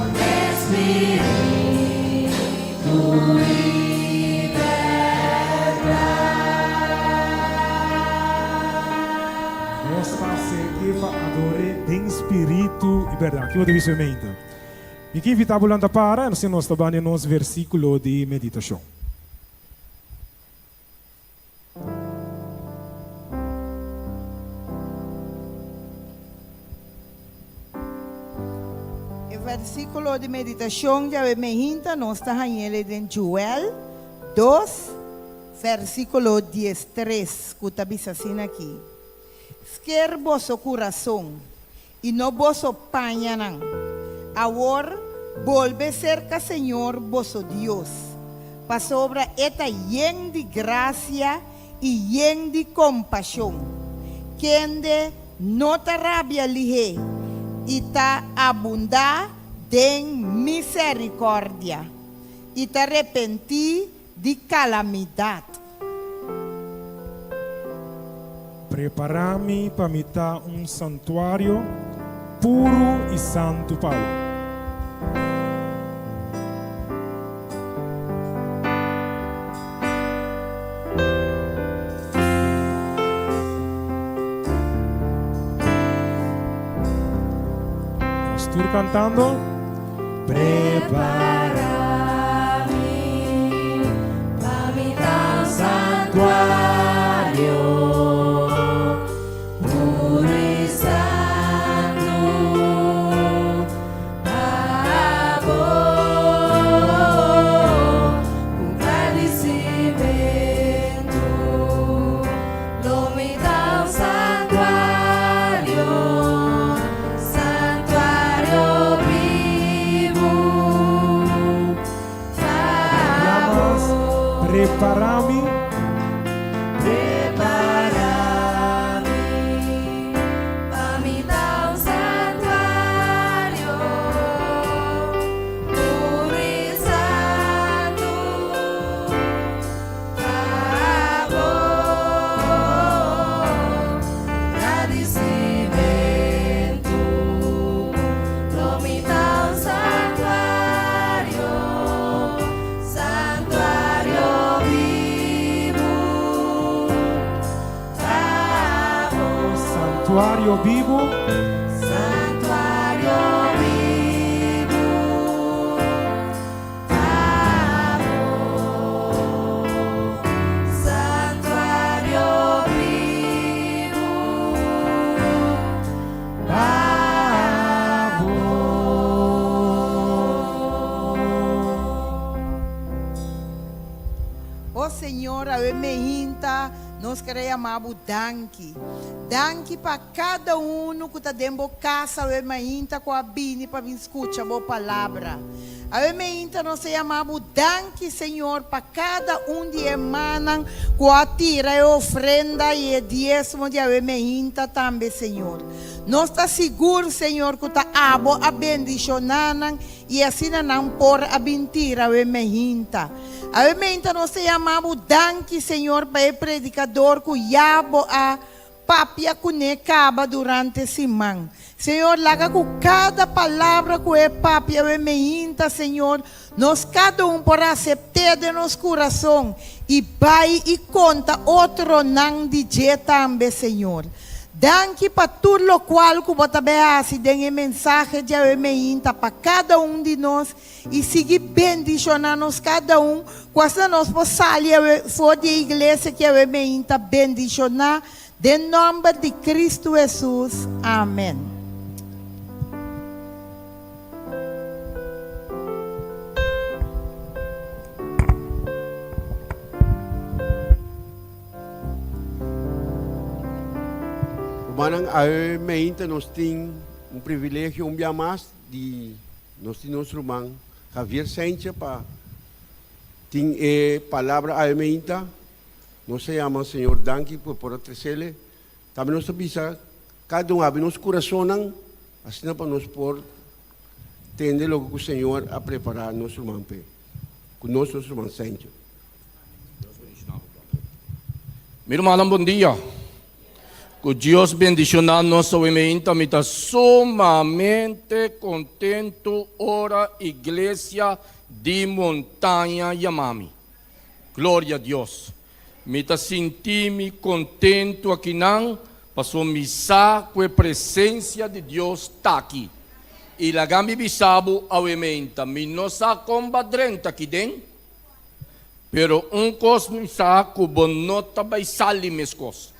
Nós passamos para adorar em espírito e verdade. Que eu devo ser mente. E que invitar a para, nós estamos no nosso versículo de meditação. O versículo de meditação de Avemejinta nos está en Joel 2, versículo 13, que está dizendo aqui. Esquer vosso coração e não vosso pañanan. Agora, volve cerca, Senhor, vosso Deus, para sobra esta llena de gracia e llena de compaixão, quem de no te rabia lihe, y ta abunda den misericordia, y te arrepentí de calamidad. Preparami para mitar un santuario puro y santo Pablo. Estoy cantando. Preparami para mitar un santuario puro y santo para vos, un agradecimiento, lo mitar un santuario, santuario vivo para vos. Preparami. Santuario vivo, santuario vivo, santuario vivo, Oh Senhor, a emehinta nós queremos amar danki. Danki para cada um que está dentro da casa, a emehinta com a bini para vir escutar a boa palavra. A emehinta nós chamamos danki, Senhor, para cada de emanan com a tira e ofrenda e diezmo de a emehinta também, Senhor. Nós está seguro, Senhor, que está abo a bendicionanan e assim não por a mentira a emehinta. A emehinta nós chamamos danki, Senhor, para o predicador que yabo a papia que acaba durante a semana. Senhor, laga com cada palavra que é papia e meinta, Senhor, nós cada por aceitar de nosso coração e vai e conta outro não de dia também, Senhor. Danke para tudo o qual que você beasse de mensagem de meinta para cada de nós e seguir bendicionando cada quando nós possamos for de igreja que a meinta bendicionar. Em nome de Cristo Jesus. Amém. Manang ay mainta nós tem privilégio dia mais de nós tem nosso irmão Javier Sánchez para tem palavra ay mainta. Nós chamamos Senhor danke por trazer. Também nós sabemos cada abre nosso coração assim para nós por entender logo que o Senhor a preparar nosso irmão com nosso irmão Sánchez. Meu irmão, bom dia. Que Deus bendicionar nossa emeita, me está sumamente contento ora igreja de montanha Yamami. Glória a Deus. Me está sentindo contento aqui não, passou missa com a presença de Deus está aqui. E lá gambi bisabo a emeita, me não sa combadrenta aqui dentro. Pero cos missa que bonota vai salir mescos.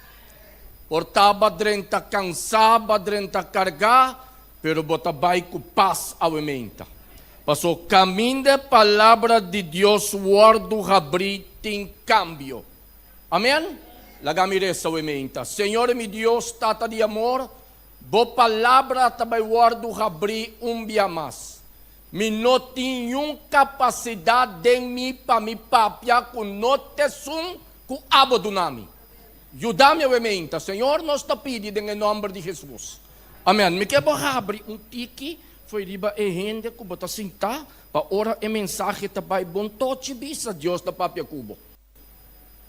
Portava drenta cansava, drenta cargar, pero botabai com paz ao ementa. Passou caminho da palavra de Deus, guardo abrir tem cambio. Amém? Lagamires ao ementa. Senhor, meu Deus, tata de amor, bo palavra também guardo abrir dia mais. Me não tenho capacidade de mim para me papia com notesum com abo do nome. Ayúdame a menta. Senhor, nós te pedimos em nome de Jesus. Amém. Me quero abrir tiki, foi riba e rende, que bota sentar, para ora e mensagem também bom toque bisa Deus da papia cubo.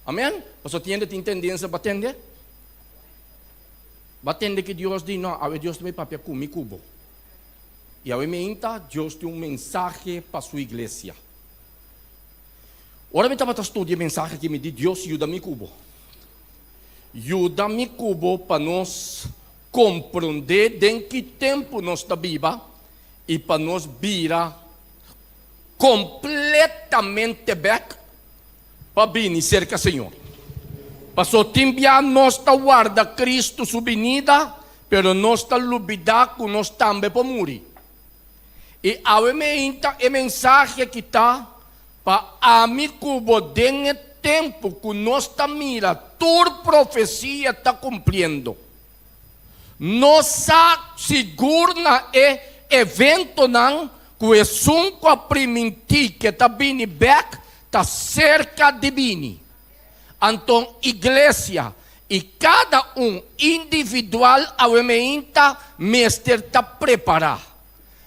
Amém? Você tem tendência a batender? Batende que Deus diz, não, Deus tem papia cubo. E a menta, Deus tem mensagem para sua igreja. Ora, eu estava estudando a mensagem que me diz, Deus ajuda-me cubo. Ajuda-me cubo para nós compreender em que tempo nós estamos vivos e para nós virar completamente back para vir cerca do Senhor. Passou timbia nós está guarda Cristo sua venida, pero nós está lubida que nós também para morrer. E a mensagem que está para amigo bodem tempo que nós está mira, toda profecia está cumprindo. Nossa segura evento não que é sunco a primiti que está vindo back está cerca de vini. Então, igreja e cada individual a menta mestre está preparado.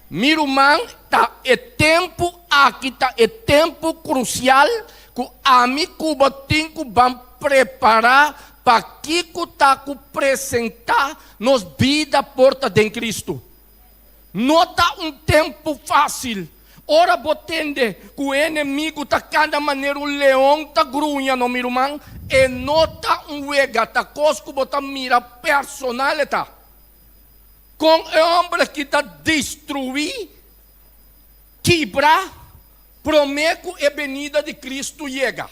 Meu irmão, tá é tempo aqui, tá é tempo crucial que amigo tem que preparar para que está apresentar nos vida porta de Cristo. Não está tempo fácil. Ora botende que o inimigo está cada maneira leão está grunha no meu irmão e não está wega está cosco bota mira personalidade. Com o homem que está destruir, quebrar, promete a venida de Cristo chega.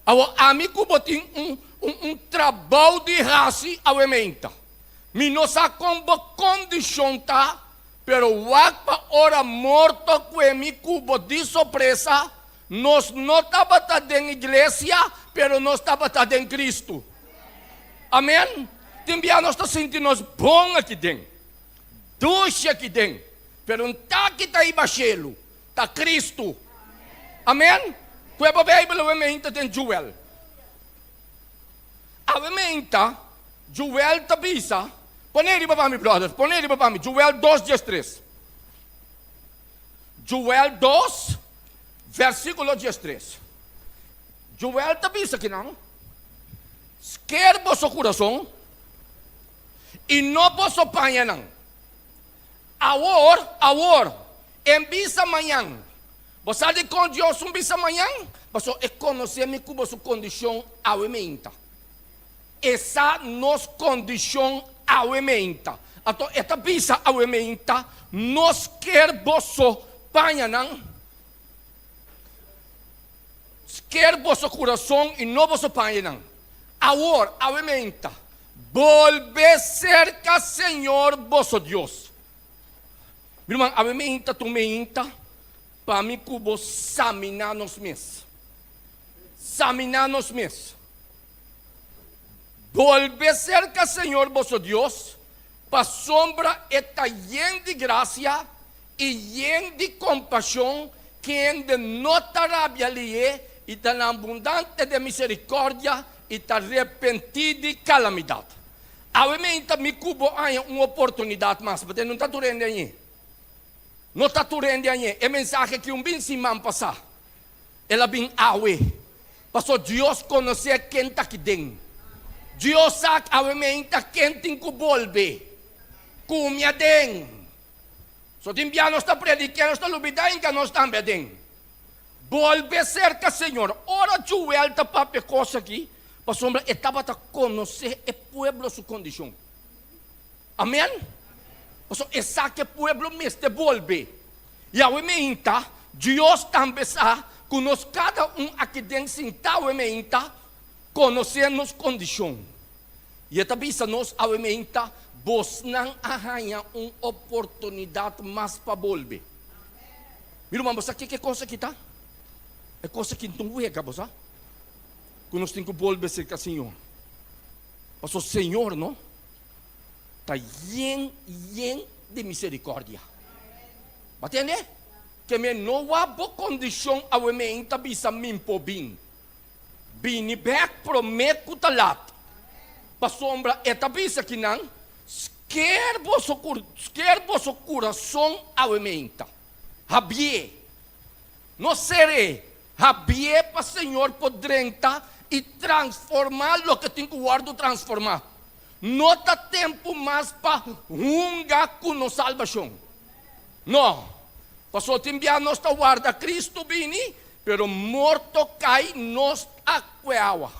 O amigo botem trabalho de raça ao ementa. Me não sabe como condição tá, pero o para ora morto com amigo de surpresa, nós não estava em igreja, pero nós estava em Cristo. Amém? Também nós estamos sentindo bom aqui dentro, doce aqui dentro, pero não está aqui está aí baixelo, está Cristo. Amém? Qual é a Bíblia? A menta tem Joel. A menta, Joel está bisa. Põe ele para mim, brother. Põe ele para mim. Joel 2:13. Joel 2, versículo 13. Joel está bisa aqui não? Quer vosso coração e não vosso panha não. Agora, em bisa amanhã. Você sabe com Deus bisa amanhã? Você conhece como sua condição aumenta. Essa nossa condição aumenta. Então, esta bisa aumenta. Nós quer vosso panha não. Quer vosso coração e não vosso panha não. Agora, aumenta. Volve cerca, Senhor, vosso Deus. Meu irmão, aumenta, tu menta, para mim, que vos examinar nos meses. Examinar nos meses. Volve cerca, Senhor, vosso Deus, para sombra está lleno de graça e lleno de compaixão, que ainda não está rabia e está abundante de misericórdia e está arrependido de calamidade. Aumenta me cubo uma oportunidade mais, porque não está durando aí. Não está durando aí. É mensagem que bem semana passada. Ela vem awe. Pastor Deus conhece quem está aqui dentro. Deus sabe aumenta quem tem que volver. Comia dentro. So tem nós está predicando, está lubidando que nós estamos dentro. Volve cerca, Senhor. Ora Joel está para coisa aqui. Pastor, estava a conhecer o povo sua condição. Amém? Pastor, essa que o povo me está volve. E a ementa, Deus também sabe que nós cada aqui dentro sentado ementa, conhecemos condição. E esta vez nós a ementa, vos não arranha uma oportunidade mais para volver. Meu irmão, você que coisa que está? É coisa que não vega, você? Que nós temos que volver cerca do Senhor. Mas o Senhor, não? Está lleno de misericórdia. Batende? Que me não há boa condição a ementa bisa mim por bem. Bini back prometo talat. pasombra etabisa kinang, quer vosso coração aumenta. Habie. No seré. Habie para Senhor podrenta e transformar lo que tem que guardo transformar. Não dá tempo mais para hungar com a salvação. Não. Passou tempo nós está guarda Cristo vini, pero morto cai nos aqueawa.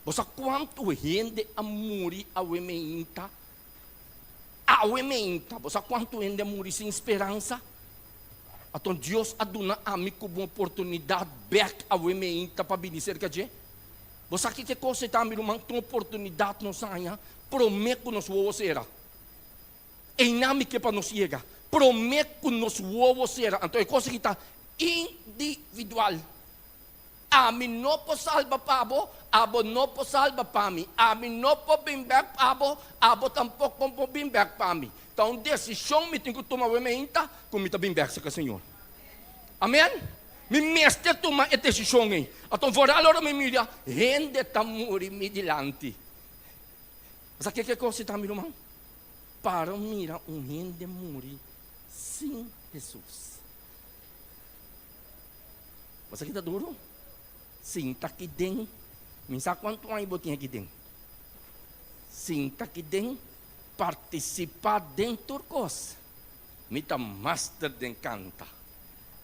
Você quanto gente a morrer aumenta? Você quanto gente a morrer sem esperança? Então Deus aduna a mim como oportunidade back aumenta para beneficiar que je. Você que coisa está me uma oportunidade não saia, prometo nos vou ser. E nami que para nos chega, prometo nos vou ser. Então é coisa que está individual. A mim não po salva pabo, abo não po salva para mim. A mim não po bem back pabo, abo tampouco po bem back para mim. Então decisão me tem que tomar aumenta, como está bem back sa Senhor. Amen? Me mestre toma a decisão aí. Então fora agora me mira, gente está morrer me dilante. Mas aqui que coisa está me irmão? Para mirar gente morrer sem Jesus. Mas aqui está duro? Sinta que dentro. Minsa quanto ano botinha aqui dentro? Sinta que dentro. Participar dentro turcos. Mita master den canta.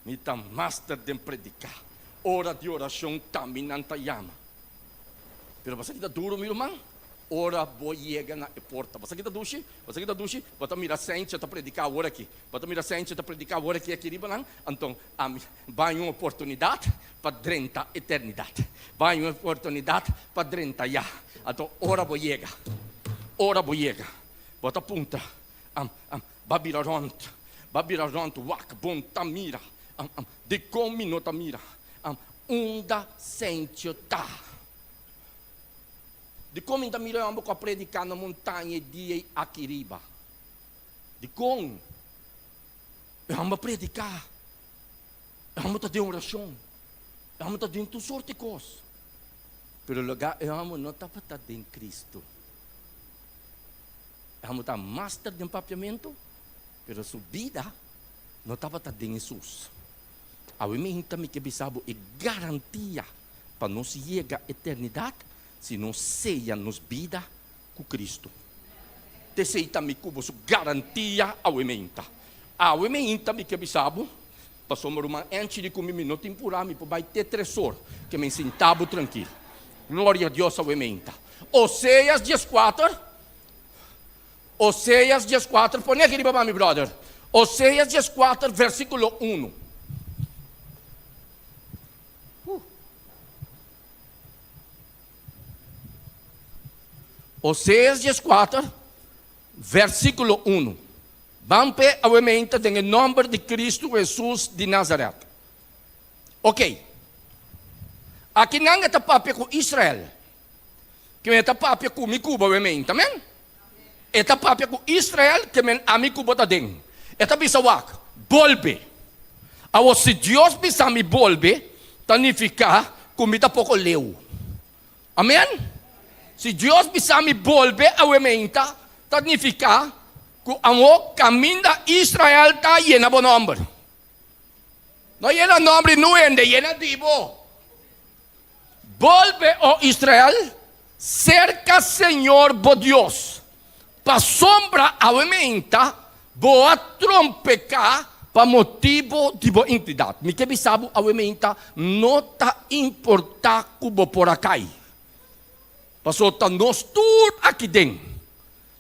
Mita master den predicar. Hora de oração também não yama. Pero basta kita duro meu irmão. Ora boiega na porta. Basta kita dushi. Basta mira sente ta predicar agora aqui. Basta mira sente ta predicar agora aqui aqui riba. Então, vai uma oportunidade para 30 eternidade. Vai uma oportunidade para 30 já. Então, ora boiega. Bota punta. Babiraront, wak, bom tamira. De come no tamira. Unda sente tá. De como tamira eu amo com a predicar na montanha de Akiriba. De como eu amo predicar. Eu amo ter oração. Eu amo ter dentro sorte coisas. Pero lugar eu amo não tá para em Cristo. Amo estar master de empapiamento, pero sua vida não estava em Jesus. A mim também que bisabo é garantia para nós chegar à eternidade, se não seja nos vida com Cristo. Te também como sua garantia a mim. A mim também que bisabo, passou uma antes de comer minuto temporário, para ter tresor que me sentava tranquilo. Glória a Deus a mim. Oséias 14. Oséias 14, põe aqui para mim, brother. Oséias 14, versículo 1. Oséias 14, versículo 1. Vamos ver a mente em nome de Cristo Jesus de Nazaré. Ok. Aqui não é papo com Israel. Que é papo com Cuba, obviamente, amém? Eta papo com Israel que men amigo bota den. Eta bisa wak bolbe. Awo se Deus bisa mi bolbe, tanifica comida pouco leu. Amen? Se Deus bisa mi bolbe awementa, tanifica ku amo caminda Israel ta yena bo nombre. No yena nombre nuende yena dibo. Bolbe o Israel cerca Senhor bo Deus. Pa sombra aumenta, boa trompecar para motivo de boa entidade. Me que bisabo aumenta, não tá importar como por acá. Passou tá nós tudo aqui dentro.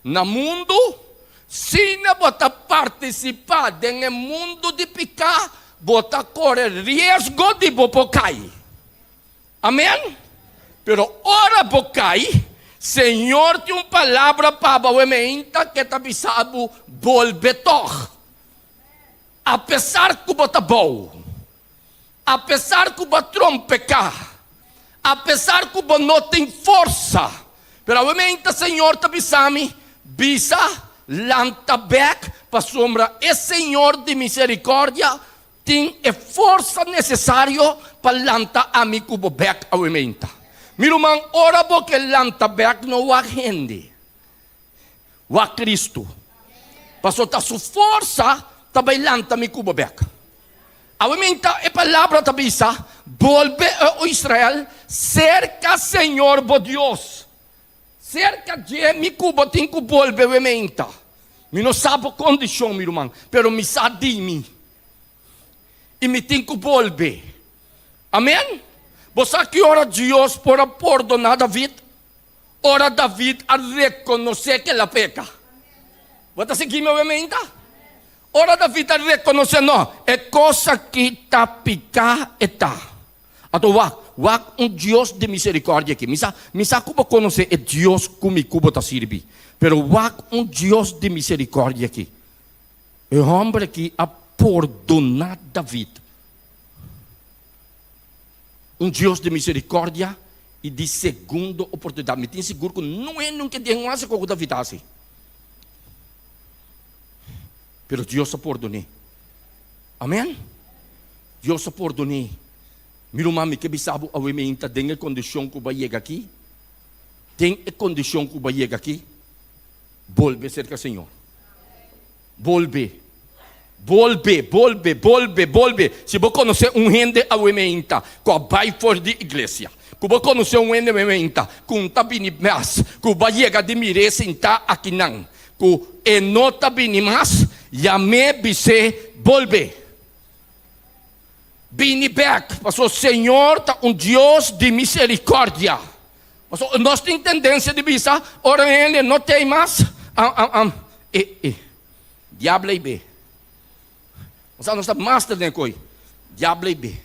No mundo, se não bota participar do mundo de picar, bota correr risco de bocar. Amém? Pero ora bocar. Senhor tem uma palavra para o ementa que está bisabo volvetor. Apesar que bota bom, apesar que bota trompecar, apesar que bota não tem força, pero o ementa Senhor está bisami, bisa lanta back para sombra. E Senhor de misericórdia tem a força necessária para lanta amigo back ao ementa. Mirumang ora bo que lantabek no wak hindi. Wak Cristo. Paso ta su força tabay lanta mi kubabek. Awimenta e palavra tabisa, volve o Israel cerca Senhor bo Dios. Cerca de mi kubo tinko volve wementa. Mi no sabo kondisyon mi rumang, pero mi sa di mi. E mi tinko volve. Amen? Bosa que ora Dios por perdonar David, ora David a reconocer que la peca. Bota seguir meu wementa? Ora David a reconocer no, é coisa que tá pica eta. Ato wak um Deus de misericórdia aqui. Misa kubo conhecer é Deus como kubo ta sirvi. Pero wak um Deus de misericórdia aqui. É homem que a perdonar David. Um Deus de misericórdia e de segunda oportunidade. Me tem seguro que não é nunca de uma coisa que David assim. Pero Deus a perdonou. Amém? Deus a perdonou. Miro mami que bisabo a wementa tem a condição que vai chegar aqui. Tem a condição que vai chegar aqui. Volve cerca Senhor. Volve. Se você conhecer gente a wementa, que vai for de igreja. Que você conhecer gente a wementa, que tá bem mais, que vai chegar de mire sentar aqui não. Que não tá bem mais, me bise volve. Bini back, pastor, o Senhor está Deus de misericórdia. Pastor, nós temos tendência de bisa, ora ele não tem mais. Diabo é bem. Nós estamos master de coisa. Diabo é bem.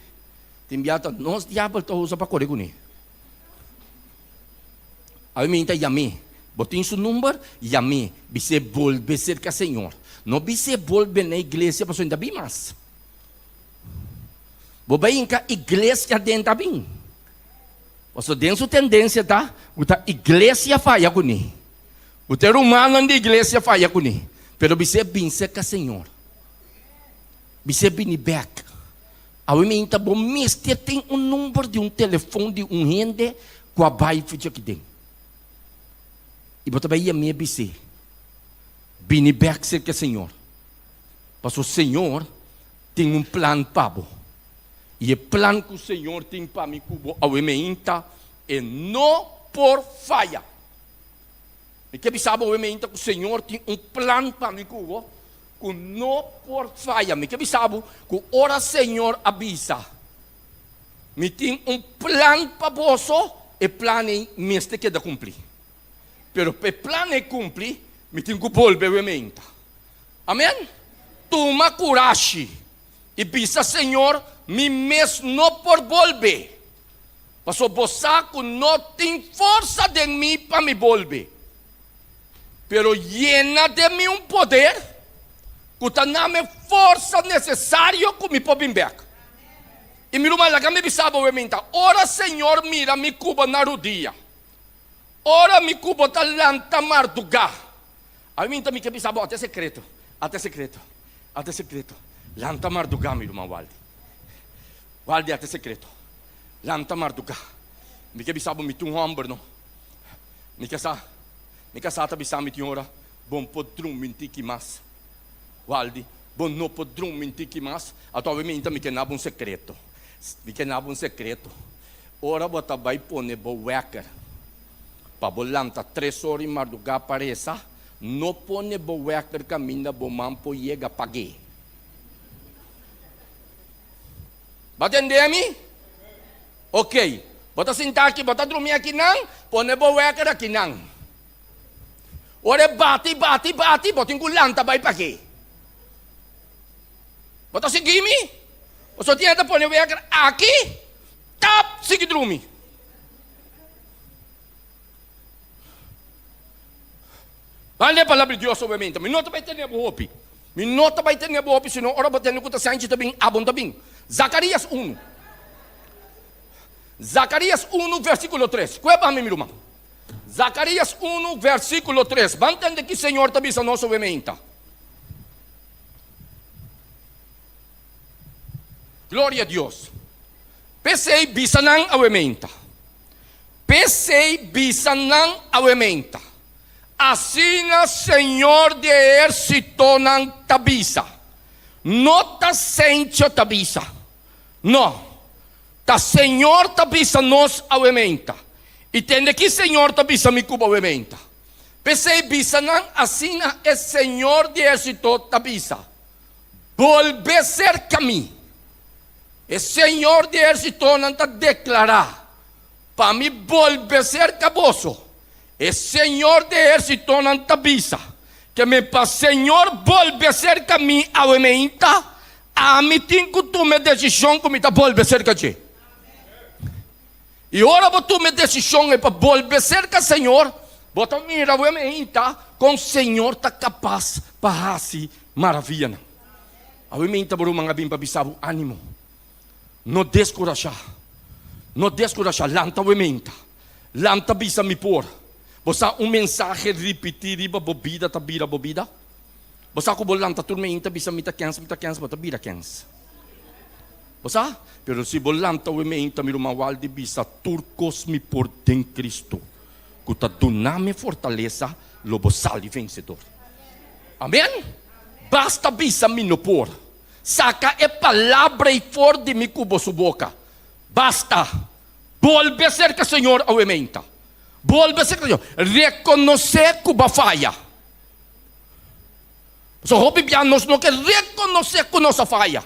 Tem biata, nós diabo está usando para correr com ele. Aí me entra yami. Botem seu número, yami. Bise volve cerca Senhor. Não bise volve na igreja, pastor, ainda bem mais. Bobain ka igreja dentro bem. Você tem sua tendência tá? Uta igreja faia com ni. O ter humano de igreja faia com ni. Pero você bem seca Senhor. Você bem back. A mim tá bom, mister tem número de telefone de gente com a bai ficha aqui dentro. E bota bem a minha bise. Bem back seca Senhor. Mas o Senhor tem plano para e o plano que o Senhor tem para mim, ao ementa, é não por falha. E que sabe o ementa que o Senhor tem plano para mim, que não por falha. E que sabe que ora Senhor avisa. Me tem plano para você, e plano é mestre que dá cumprir. Pero para plano é cumprir, me tem que volver o ementa. Amém? Toma coragem. E bisa Senhor, me mesmo não por volver. Mas o bosaco não tem força de mim para me volver. Pero llena de mim poder, que está na minha força necessária que me pode vir. E me lumalaga me bisaba o ementa. Ora Senhor, mira me cuba na rodia. Ora me cuba talanta marduga. A mim também que bisaba até secreto. Lanta marduga, meu irmão Waldi até secreto. Lanta marduga. Me que bisabo me tum homem, não? Me que sa bisabo me tinhora. Bom podrum minti mas. Waldi, bom não podrum minti mas. Atualmente me que nabo secreto. Ora bota vai pone bo wecker. Pa bolanta 3 horas marduga paresa. No pone bo wecker caminha bo mampo chega paguei. Batendemi? Ok. Bota sentar aqui, bota dormir aqui não, pone bowecker aqui não. Ora bate, bota engulanta vai para aqui. Bota seguir-me. Você tinha que pôr bowecker aqui, tap, sigue dormir. Olha a palavra de Deus obviamente, mas não vai ter hope. Minota vai ter hope, senão ora batendo com a ciência também, abon também. Zacarias 1. Zacarias 1, versículo 3. Qual é meu irmão? Zacarias 1, versículo 3. Vamos entender que o Senhor está avisando nosso obviamente. Glória a Deus. Pensei, bisanang obviamente. Pensei bisa ng awementa. Assim na Senhor de Exército ng tabisa. No ta sencho tabisa. No. Ta Senhor tabisa nos awementa. Entende que Senhor tabisa mi cuba awementa. Pensei bisa ng assim na é Senhor de Exército tabisa. Volve ser kami. É Senhor de Exército não ta declarar. Para me volve ser caboso. É Senhor de Exército não tabisa. Que me pa Senhor volve ser kami awementa. A mi tinko tu me decisão que me ta volve ser kaji. E ora tu me decisão é para volve ser ka Senhor. Bota mira awementa com Senhor ta capaz para hasi maravilha. Awementa buru mga bimpabisabo animo. No descorajar. No descorajar. Lanta awementa. Lanta bisa mi por. Bosa mensaje repetir iba bobida tabira bobida. Bosa ko bolanta turmenta bisa mita kens bota bira kens. Bosa? Pero si bolanta awementa mi rumawal di bisa turcos mi por den Cristo. Kuta duname fortaleza lobo sali vencedor. Amen? Basta bisa minopor. Saca é palavra e for de mi cubo su boca. Basta. Volve a ser que o Senhor awementa. Volve a ser que o Senhor. Reconocer cuba falha. So, hope nos no que reconocer que nossa falha.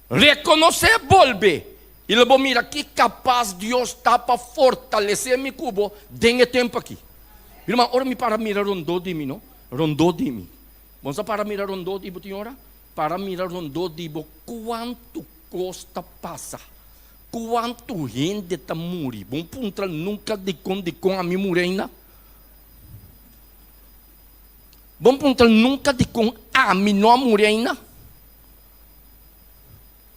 Reconocer, volve. E logo mira que capaz Deus está para fortalecer mi cubo dengue tempo aqui. Irmão, ora me para mirar rondô de mim, não? Rondô de mim. Vamos para mirar rondô de mim, senhora? Para mirar rondô de mim, quanto costa passa? Quanto gente está morrendo? Bom puntra nunca de com a minha morena. Bom puntra nunca de com a minha morena.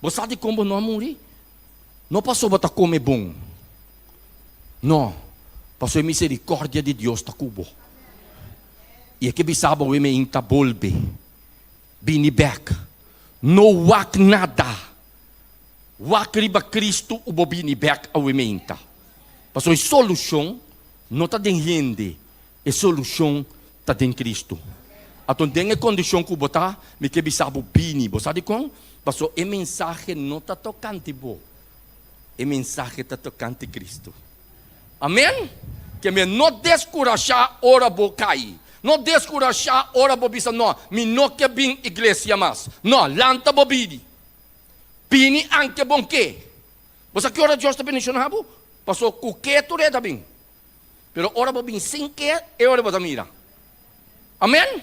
Você sabe como não morrer? Não passou para comer bom. Não. Passou a misericórdia de Deus tá cubo. E é que bisaba o eme inta bolbe. Bini back. No wak nada. Wak riba Cristo o bobini back ao eme inta. Passou a solução não tá den gente. A solução tá den Cristo. Aton den a condição que botar me que bisaba o bini. Você sabe como? Passou a mensagem não tá tocante bo. E mensagem está tocante Cristo. Amém? Que me não descorajar ora vou cair. Não descorajar ora vou bisa não. Me não que bem igreja mais. Não, lanta bobidi. Pini anche bom que. Você que ora Deus está bendicionado? Passou com que tu reda bem. Pero ora vou bem sem que e ora vou mira. Amém?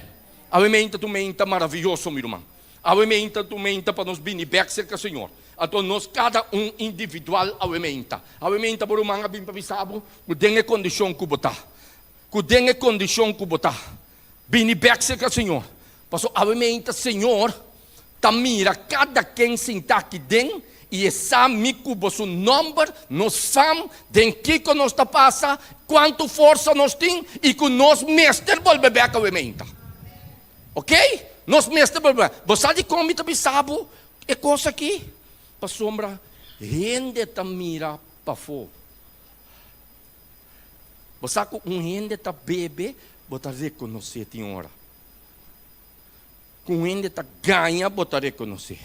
Avementa tu menta maravilhoso, meu irmão. Avementa tu menta para nos bini back cerca Senhor. Ato nós cada individual awementa. Awementa por mga bimpabisabo, kudenge kondisyon ko bota. Kudenge kondisyon ko bota. Binibek sa ka Senhor. Paso awementa Senhor, tamira cada quem sinta aqui den e essa mi cubo su number, nos sam, den kiko nos ta passa, quanto força nos tem e que nos mestre volve back awementa. Ok? Nos mestre volve. Você de como bitabisabo é coisa aqui. Pa sombra, gente ta mira pa fo. Você com gente ta bebe, bota reconhecer senhora. Com gente ta ganha, bota reconhecer.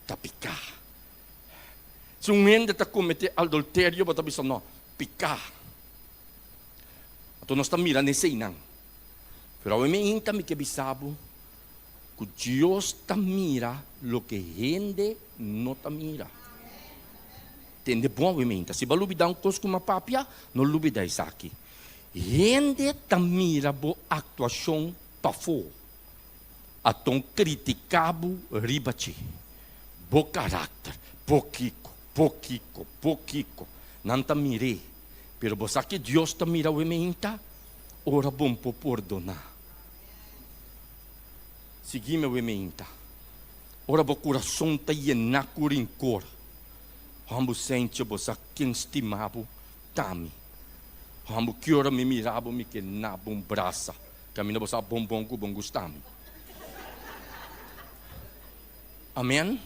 Ta picar. Se gente ta cometer adultério, bota bisa não, picar. Então nós ta mira nesse inang. Pero eu me inta me que bisabo. Que Deus ta mira lo que gente não ta mira. Tende bom movimento. Se balubi dá cos com uma papia, não lubi dá isso aqui. Gente ta mira bo actuação pa fo. Aton criticabo ribachi. Bo caráter, pouquico. Não ta mire. Pero você que Deus ta mira o movimento, ora bom por perdonar. Seguime o ementa. Ora o coração está llena com rincor. Hambo sente você quem estimava tami. Hambo que ora me mirava me que na bom braça. Camina você bom com bom gostami. Amém?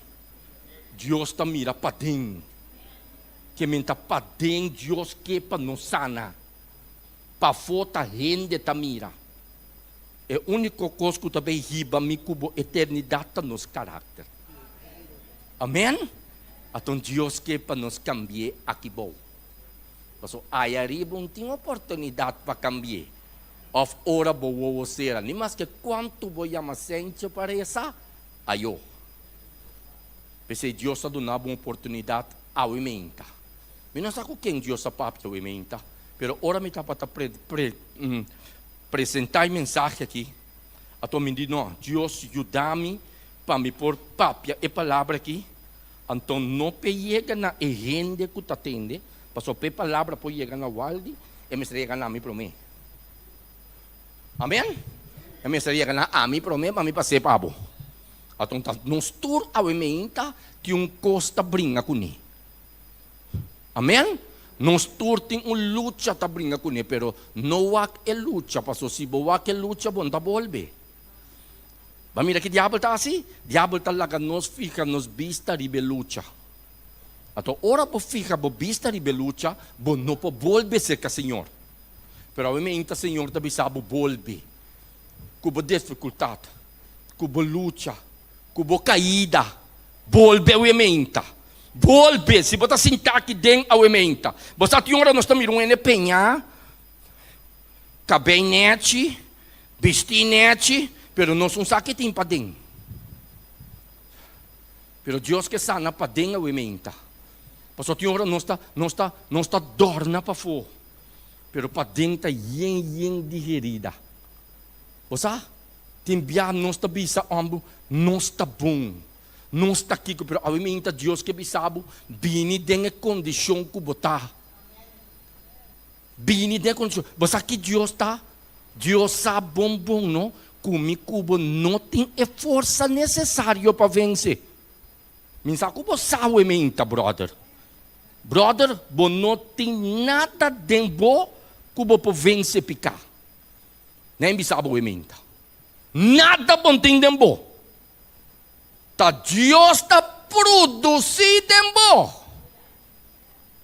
Deus está mira para dentro. que minta padem Dios que pa nos sana. Pa fota gente ta mira. É o único coisa que também riba me cubo eternidade nos caráter. Amém? Então Deus que para nos cambiar aqui bom. Então aí arriba não tem oportunidade para cambiar. Of ora boa será. Nem mais que quanto vou chamar sente para essa, aí eu. Pensei Deus está dando uma oportunidade ao ementa. Eu não sei com quem Deus está para o ementa. Pero ora me está para apresentar a mensagem aqui. Então me diz, não, Deus ajuda-me para me pôr papia e palavra aqui. Então não pega na gente que está tendo, para só a palavra pode chegar na walde e me chega na mim para mim. Amém? E me chega na a mim para mim, para me passar para abo. Então nós tur ao ementa que costa brinca com ele. Amém? Nós tur tem luta tá brinca com ele, pero não há luta, para se boa que luta bom tá volver. Mas mira que diabo está assim? Diabo talaga nos fica nos vista ribelucha. Então, ora po fica po vista ribelucha, bo não po volve ser com o Senhor. Pero obviamente o Senhor também sabe volve. Cubo dificuldade, cubo lucha, cubo caída, volve obviamente. Volve, se você sentar aqui dentro obviamente. Você tem hora nós estamos mirando penha, cabinete, vestinete, pero não são saquitim para dentro. Pero Deus que sana para dentro o ementa. Pastor, tem hora não está dorna para fora. Pero para dentro está yen digerida. Você? Tem bia não está bisa ambo, não está bom. Não está aqui, pero o ementa Deus que bisabo, bini dentro condição que botar. Bini dentro condição. Você aqui Deus está, Deus sabe bom, não? Kumi kubo não tem a força necessária para vencer. Minsa kubo sabe menta, brother. Brother, bo não tem nada dentro kubo para vencer picar. Nem me sabe menta. Nada bom tem dentro. Tá Deus tá produzindo dentro.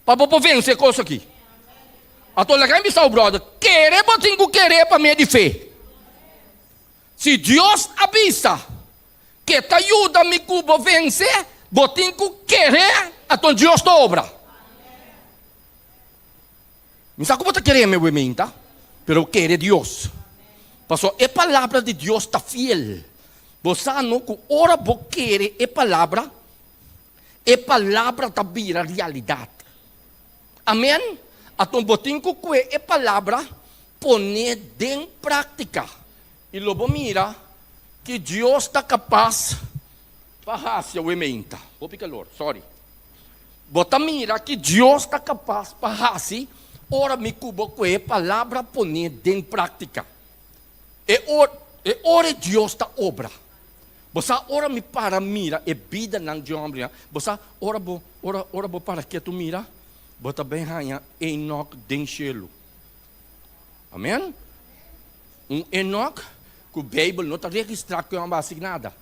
Para vencer coisa aqui. Então, lá me sabe, brother. Querer, bo tem que querer para meio de fé. Se Deus avisa que te ajuda a me cubo vencer, botem que querer, então Deus te obra. Não sabe como te querer, meu irmão, tá? Pero querer Deus. Pastor, a palavra de Deus está fiel. Você não que ora você querer a palavra está vira realidade. Amém? Então botem que a palavra poner em prática. E logo mira que Deus está capaz para fazer o ementa. Vou ficar calor, sorry. Bota mira que Deus está capaz para fazer. Ora me cubo com a palavra poner em prática. E ora Deus está obra. Você ora me para mira e vida não de homem. Você ora bo para que tu mira. Bota bem ranha Enoch den cielo. Amém? Enoch que o Bíblia não está registrado que é uma assignada.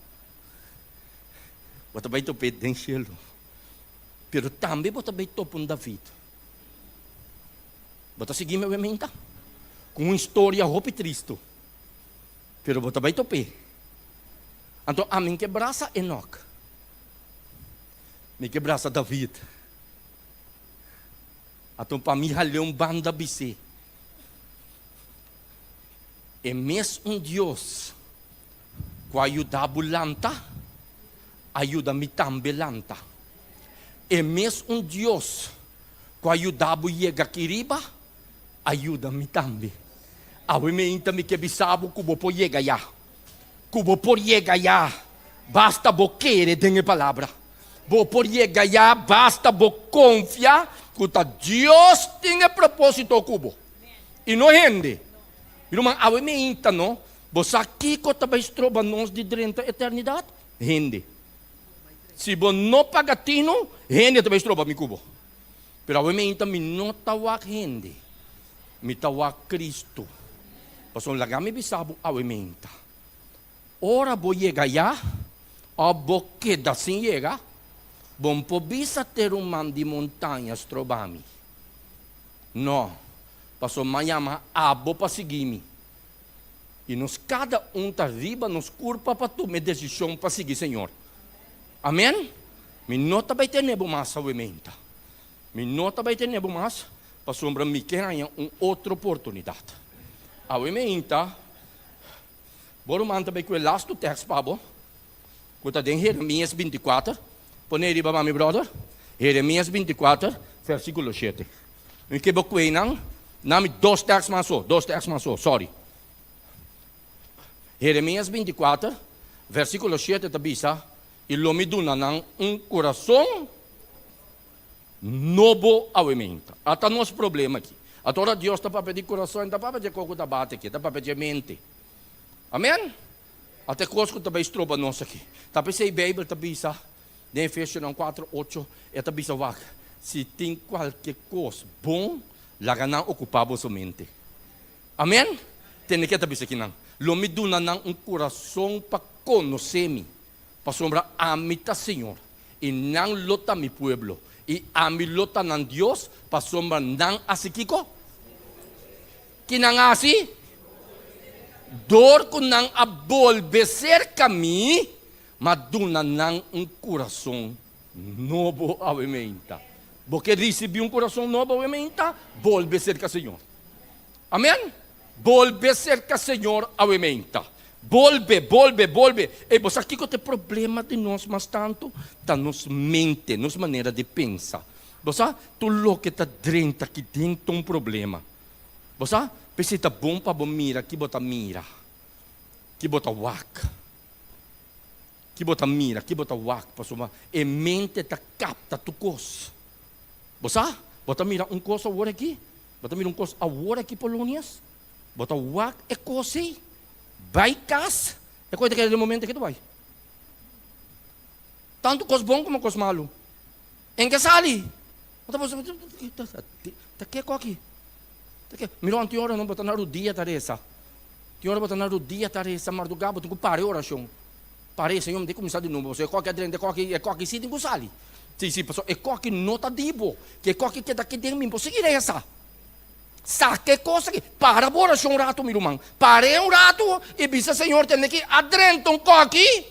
Você vai topar dentro do cielo. Pero também você vai topar um David. Você seguir meu emenda. Com uma história roupa triste. Pero você vai topar. Então, a mim quebraça Enoch. Me quebraça David. Então, para mim, halhou banda BC. É mesmo Deus que ajuda a lanta, ajuda-me também lanta. É mesmo Deus que ajuda a chegar aqui riba, ajuda-me também. A mim também que bisabo que vou por chegar já. Que vou por chegar já. Basta vou querer ter a palavra. Vou por chegar já, basta vou confiar que Deus tem propósito cubo. E não rende. Irmão, a mim não. Você aqui que talvez trova nós de durante a eternidade, rende. Se você não paga tino, rende talvez trova me cubo. Pero a mim também não tawa rende. Me tawa Cristo. Pastor, lagami bisabo a mim. Ora vou chegar já, a boqueda sem chegar, bom po bisa ter um man de montanhas trobami. Não, passou mayama abo para seguir-me. E nos cada tá riba, nos curpa para tomar decisão para seguir Senhor. Amém? Me nota vai ter nebo mais awementa. Me nota vai ter nebo mais, para sombra me querer outra oportunidade. Awementa, boro manta vai com o last text pabo. Kuta den Jeremias 24. Põe riba mami brother. Jeremias 24, versículo 7. E que bocuei nang, nami dois textos mais só, sorry. Jeremias 24, versículo 7 tabisa, e lomiduna nang coração novo awementa. Ata nosso problema aqui. Agora Deus está para pedir coração, está para pedir coco da bate aqui, está para pedir mente. Amém? Até coisas que também estroba nós aqui. Está para ser Bíblia, tabisa, de Efésios 4:8, é tabisa wak. Se tem qualquer coisa bom, lá não ocupar a sua mente. Amém? Tem que tabisa aqui não. Lomiduna nang coração para conhecer-me. Para sombra amita Senhor. E não lota mi pueblo. E ami lota ng Dios. Para sombra nang asikiko. Kinangasi. Dor ko nang abolbeser kami. Maduna nang coração novo awementa. Porque recebi coração novo awementa. Bolbeser ka Senhor. Amém? Volve cerca Senhor awementa. Volve. E você aqui que tem problema de nós, mas tanto, tá nos mente, nos maneira de pensar. Você, tu louco tá dentro aqui dentro problema. Você, pensa tá bom para bom mira, que bota mira. Que bota wak. Que bota mira, que bota wak, pastor. E mente tá capta tu coisa. Você, bota mira coisa agora aqui. Bota mira coisa agora aqui Polônias. Bota wak e cosi. Vai cas. É coisa daquele momento que tu vai. Tanto coisa bom como coisa malo. Em que sali? Tá que aqui? Miro antes hora não botar na rodia taresa. Que hora botar na rodia taresa, mardugabo, tu pare oração. Pare, Senhor, me dê começar de novo. Você é qualquer drente, é qualquer sim, tem sali. Sim, pessoal, é qualquer nota dibo, que é qualquer que daqui dentro mim, posso seguir essa. Saque coisa aqui. Para a oração rato, meu irmão. Pare rato e bisa Senhor tem que adrento aqui.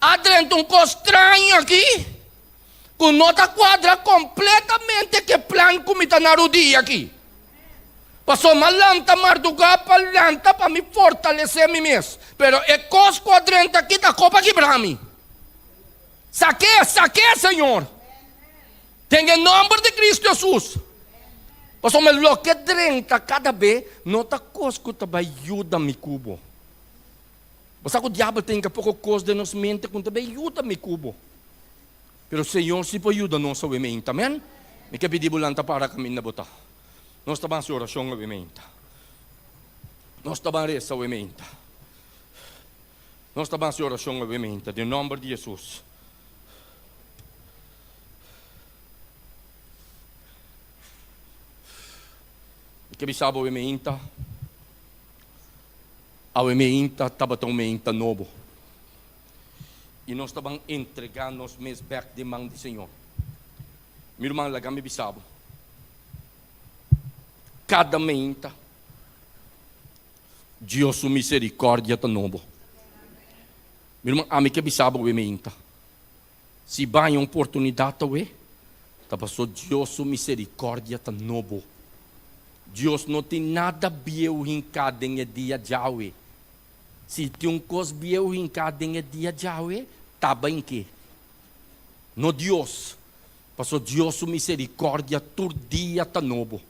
Adrento coisa estranha aqui. Com nota quadra completamente que plan comida na rodia aqui. Passou malanta, marduga, palanta para me fortalecer a mim mesmo. Pero é coisa quadrenta aqui da copa aqui para mim. Saque, Senhor. Tem em nome de Cristo Jesus. Passou me lo que drenta cada vez, nota coisa que também ajuda me cubo. Você que o diabo tem que pouco coisa de nos mente que também ajuda me cubo. Pero o Senhor se pode ajudar nós a mente, amém? Me que pedir bulanta para caminho na botar. Nós estamos em oração a mente. Nós estamos em reza a mente. Nós estamos em oração a mente, em nome de Jesus. Que bisabo a meinta estava tão meinta novo. E nós estávamos entregando os meus back de mão do Senhor. Meu irmão, lá me bisabo. Cada meinta, Deus sua misericórdia está novo. Meu irmão, a mim que bisabo a meinta. Se vai uma oportunidade, tá passou Deus sua misericórdia está novo. Deus não tem nada bieu em cada dia de Yahweh. Se tem um coisa bieu em cada dia de Yahweh, tá bem que. No Deus, passou Deus sua misericórdia todo dia tá novo.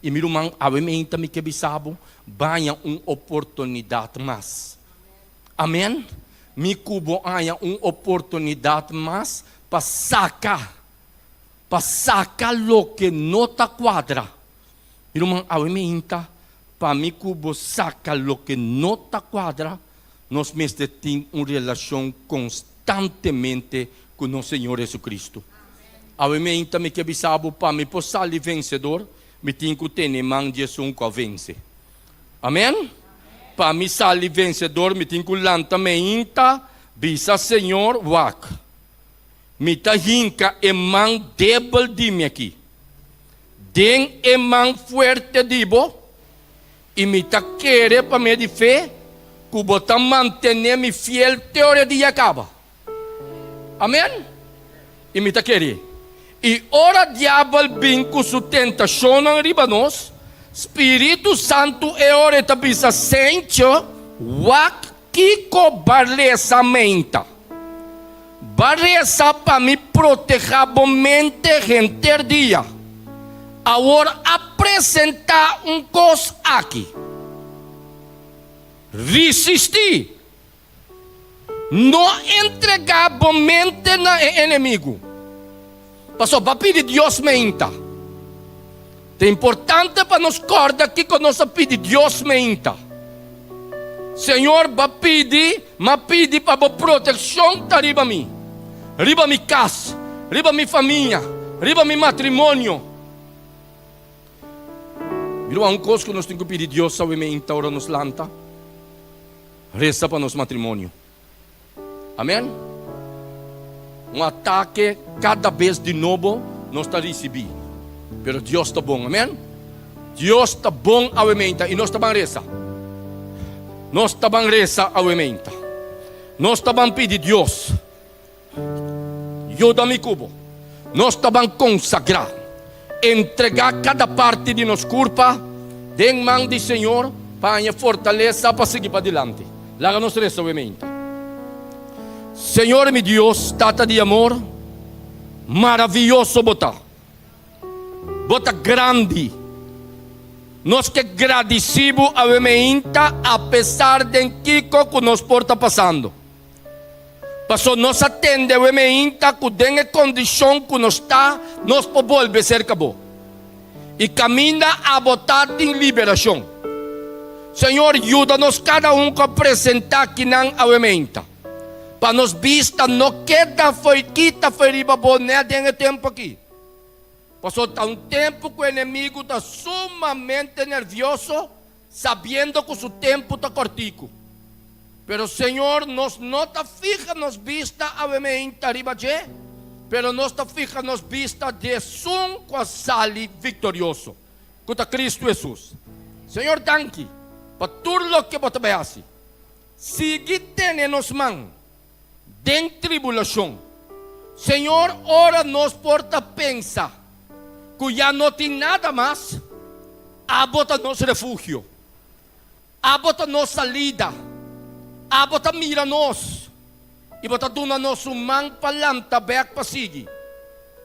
E meu irmão, a mim também que bisabo, banha uma oportunidade mais. Amém? Me cubo há uma oportunidade mais para sacar o que não tá quadra. Irmão, a meinta, para mim, cubo saca o que não está quadra, nós mesmos temos uma relação constantemente com o Senhor Jesus Cristo. A meinta, me que bisabo, para mim, por sair vencedor, me tenho que ter em mão de Jesus que vence. Amém? Para mim, sair vencedor, me tenho que lançar meinta, bisa Senhor, wak. mita hinka emang débil dime aqui. Den emang fuerte dibo, e mita querer para me de fé, que botar manter me fiel teoria de acaba. Amém? E mita querer. E ora diabo vem com sua tentação na riba nós, Espírito Santo é hora de bisa sente, wak kiko barlesa menta. Barlesa para me proteger mente gente dia. Agora apresentar coisa aqui. Resistir. Não entregar mente na inimigo. Pastor, para pedir Deus menta. É importante para nós acordar aqui que nós pedimos Deus menta. Senhor, vai pedir, mas pedir para a proteção da riba minha casa, riba minha família, riba meu matrimônio. Viu uma coisa que nós temos que pedir Deus sabe menta ora nos lanta. Reza para nosso matrimônio. Amém? Ataque cada vez de novo nós está recebendo. Pero Deus está bom, amém? Deus está bom a menta e nós está bem reza. Nós está bem reza a menta. Nós está bem pedir Deus. Ajuda-me cubo. Nós está bem consagrar. Entregar cada parte de nosso corpo em mão do Senhor para a fortaleza para seguir para adiante. Lá nós reza a menta. Senhor, meu Deus, tata de amor, maravilhoso botar. Bota grande. Nós que agradecemos a menta, apesar de Kiko que nos porta passando. Passou, nós atende a menta que tem a condição que nós está, nós podemos volver ser cabo. E caminha a botar em liberação. Senhor, ajuda-nos cada a apresentar aqui a menta. Para nos vista, não queda foi quita, foi riba boné, tem tempo aqui. Passou um tempo que o inimigo está sumamente nervioso, sabendo que o seu tempo está cortico. Pero Senhor, nós não está fija nos vista a menta arriba de, pero nós está fija nos vista de um quasali vitorioso, que está Cristo Jesus. Senhor, danke, para tudo o que você vai fazer. Sigue tendo nos mãos, de tribulação. Senhor, ora nos porta pensa, que já não tem nada mais, abota nosso refúgio, abota nossa salida, abota mira nós, e bota duna nosso mão palanta beak para seguir.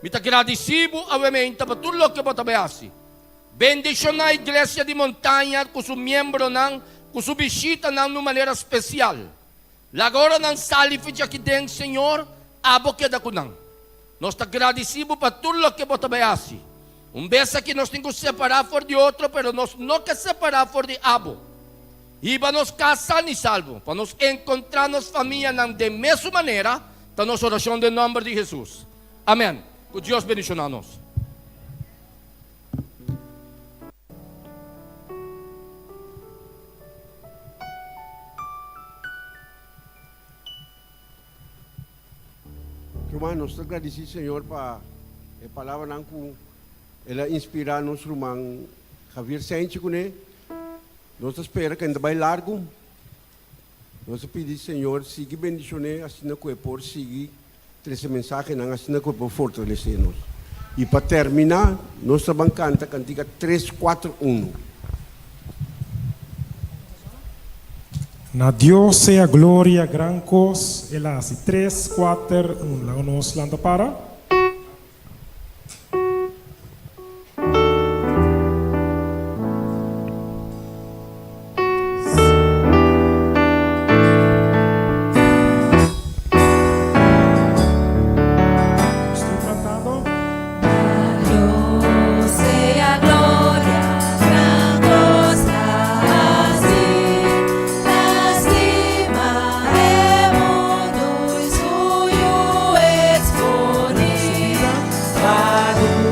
Me está agradecido a menta para tudo o que bota beasi. Bendição a igreja de montanha, com seu membro não, com sua visita não de maneira especial. Agora não sali fica aqui dentro, Senhor, abo queda com não. Nós está agradecido para tudo o que bota beasi. Vez aqui nós temos que separar for de outro, pero nós não queremos separar for de abo. E para nos casar e salvo, para nos encontrar nos família de mesma maneira, está nossa oração em nome de Jesus. Amém. Que Deus bendiga a nós. Hermanos, agradecido Senhor para a palavra que ela inspira nosso irmão Javier Sánchez com ele. Nós esperamos que ainda vai largo. Nós pedimos Senhor, siga bendicionar assim na coisa por seguir essa mensagem não assim na coisa por fortalecer-nos. E para terminar, nós vamos cantar a cantiga 341. Na Deus sea glória, gran cos, ela hace 3, 4, 1. Lá nós lanta para. Pago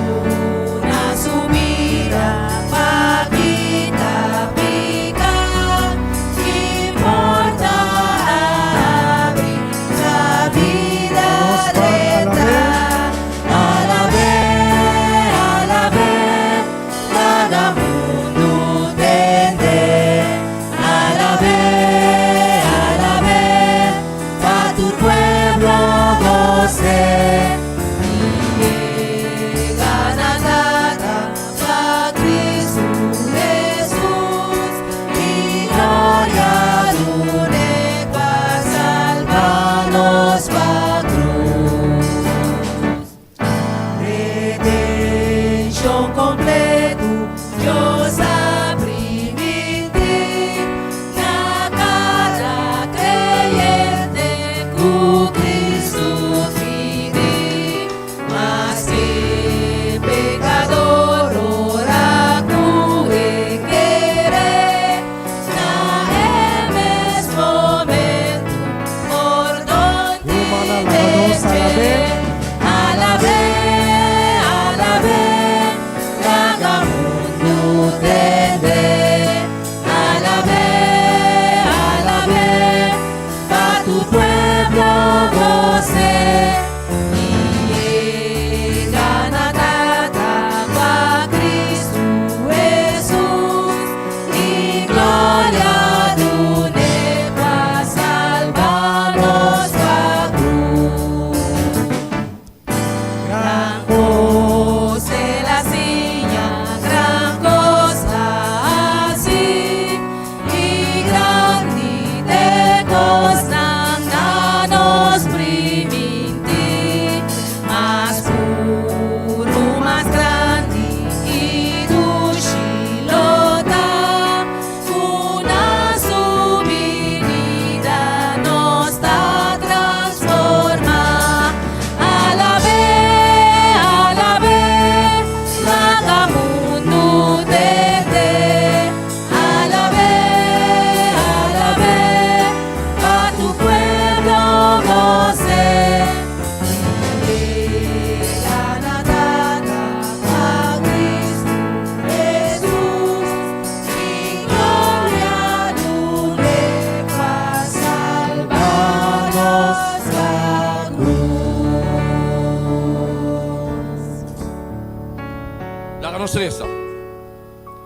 Háganos reza.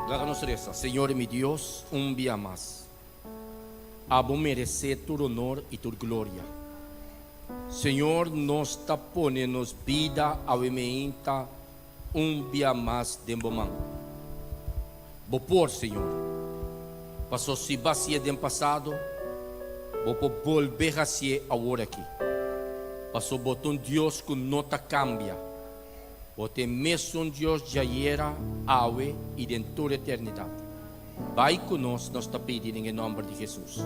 Háganos reza. Señor mi Dios, un día más. Abo merecer tu honor y tu gloria. Señor, nos está poniendo vida a vemeinta un día más de momento. Por Señor, pasó si vacía del pasado, vou volver a ser ahora aquí. Pasó botón Dios que no te cambia. Bote mesmo un Dios ya era, hoy y de toda eternidad. Vai conosco, nós está pedindo em nome de Jesus.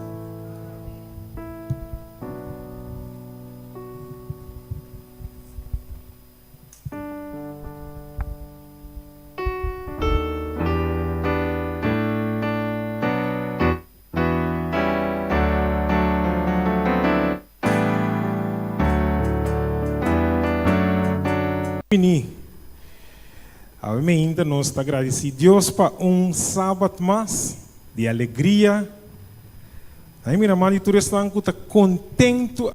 Ainda nós está agradecidos Deus para sábado mais de alegria. Aí mira, mãe, tu está contento.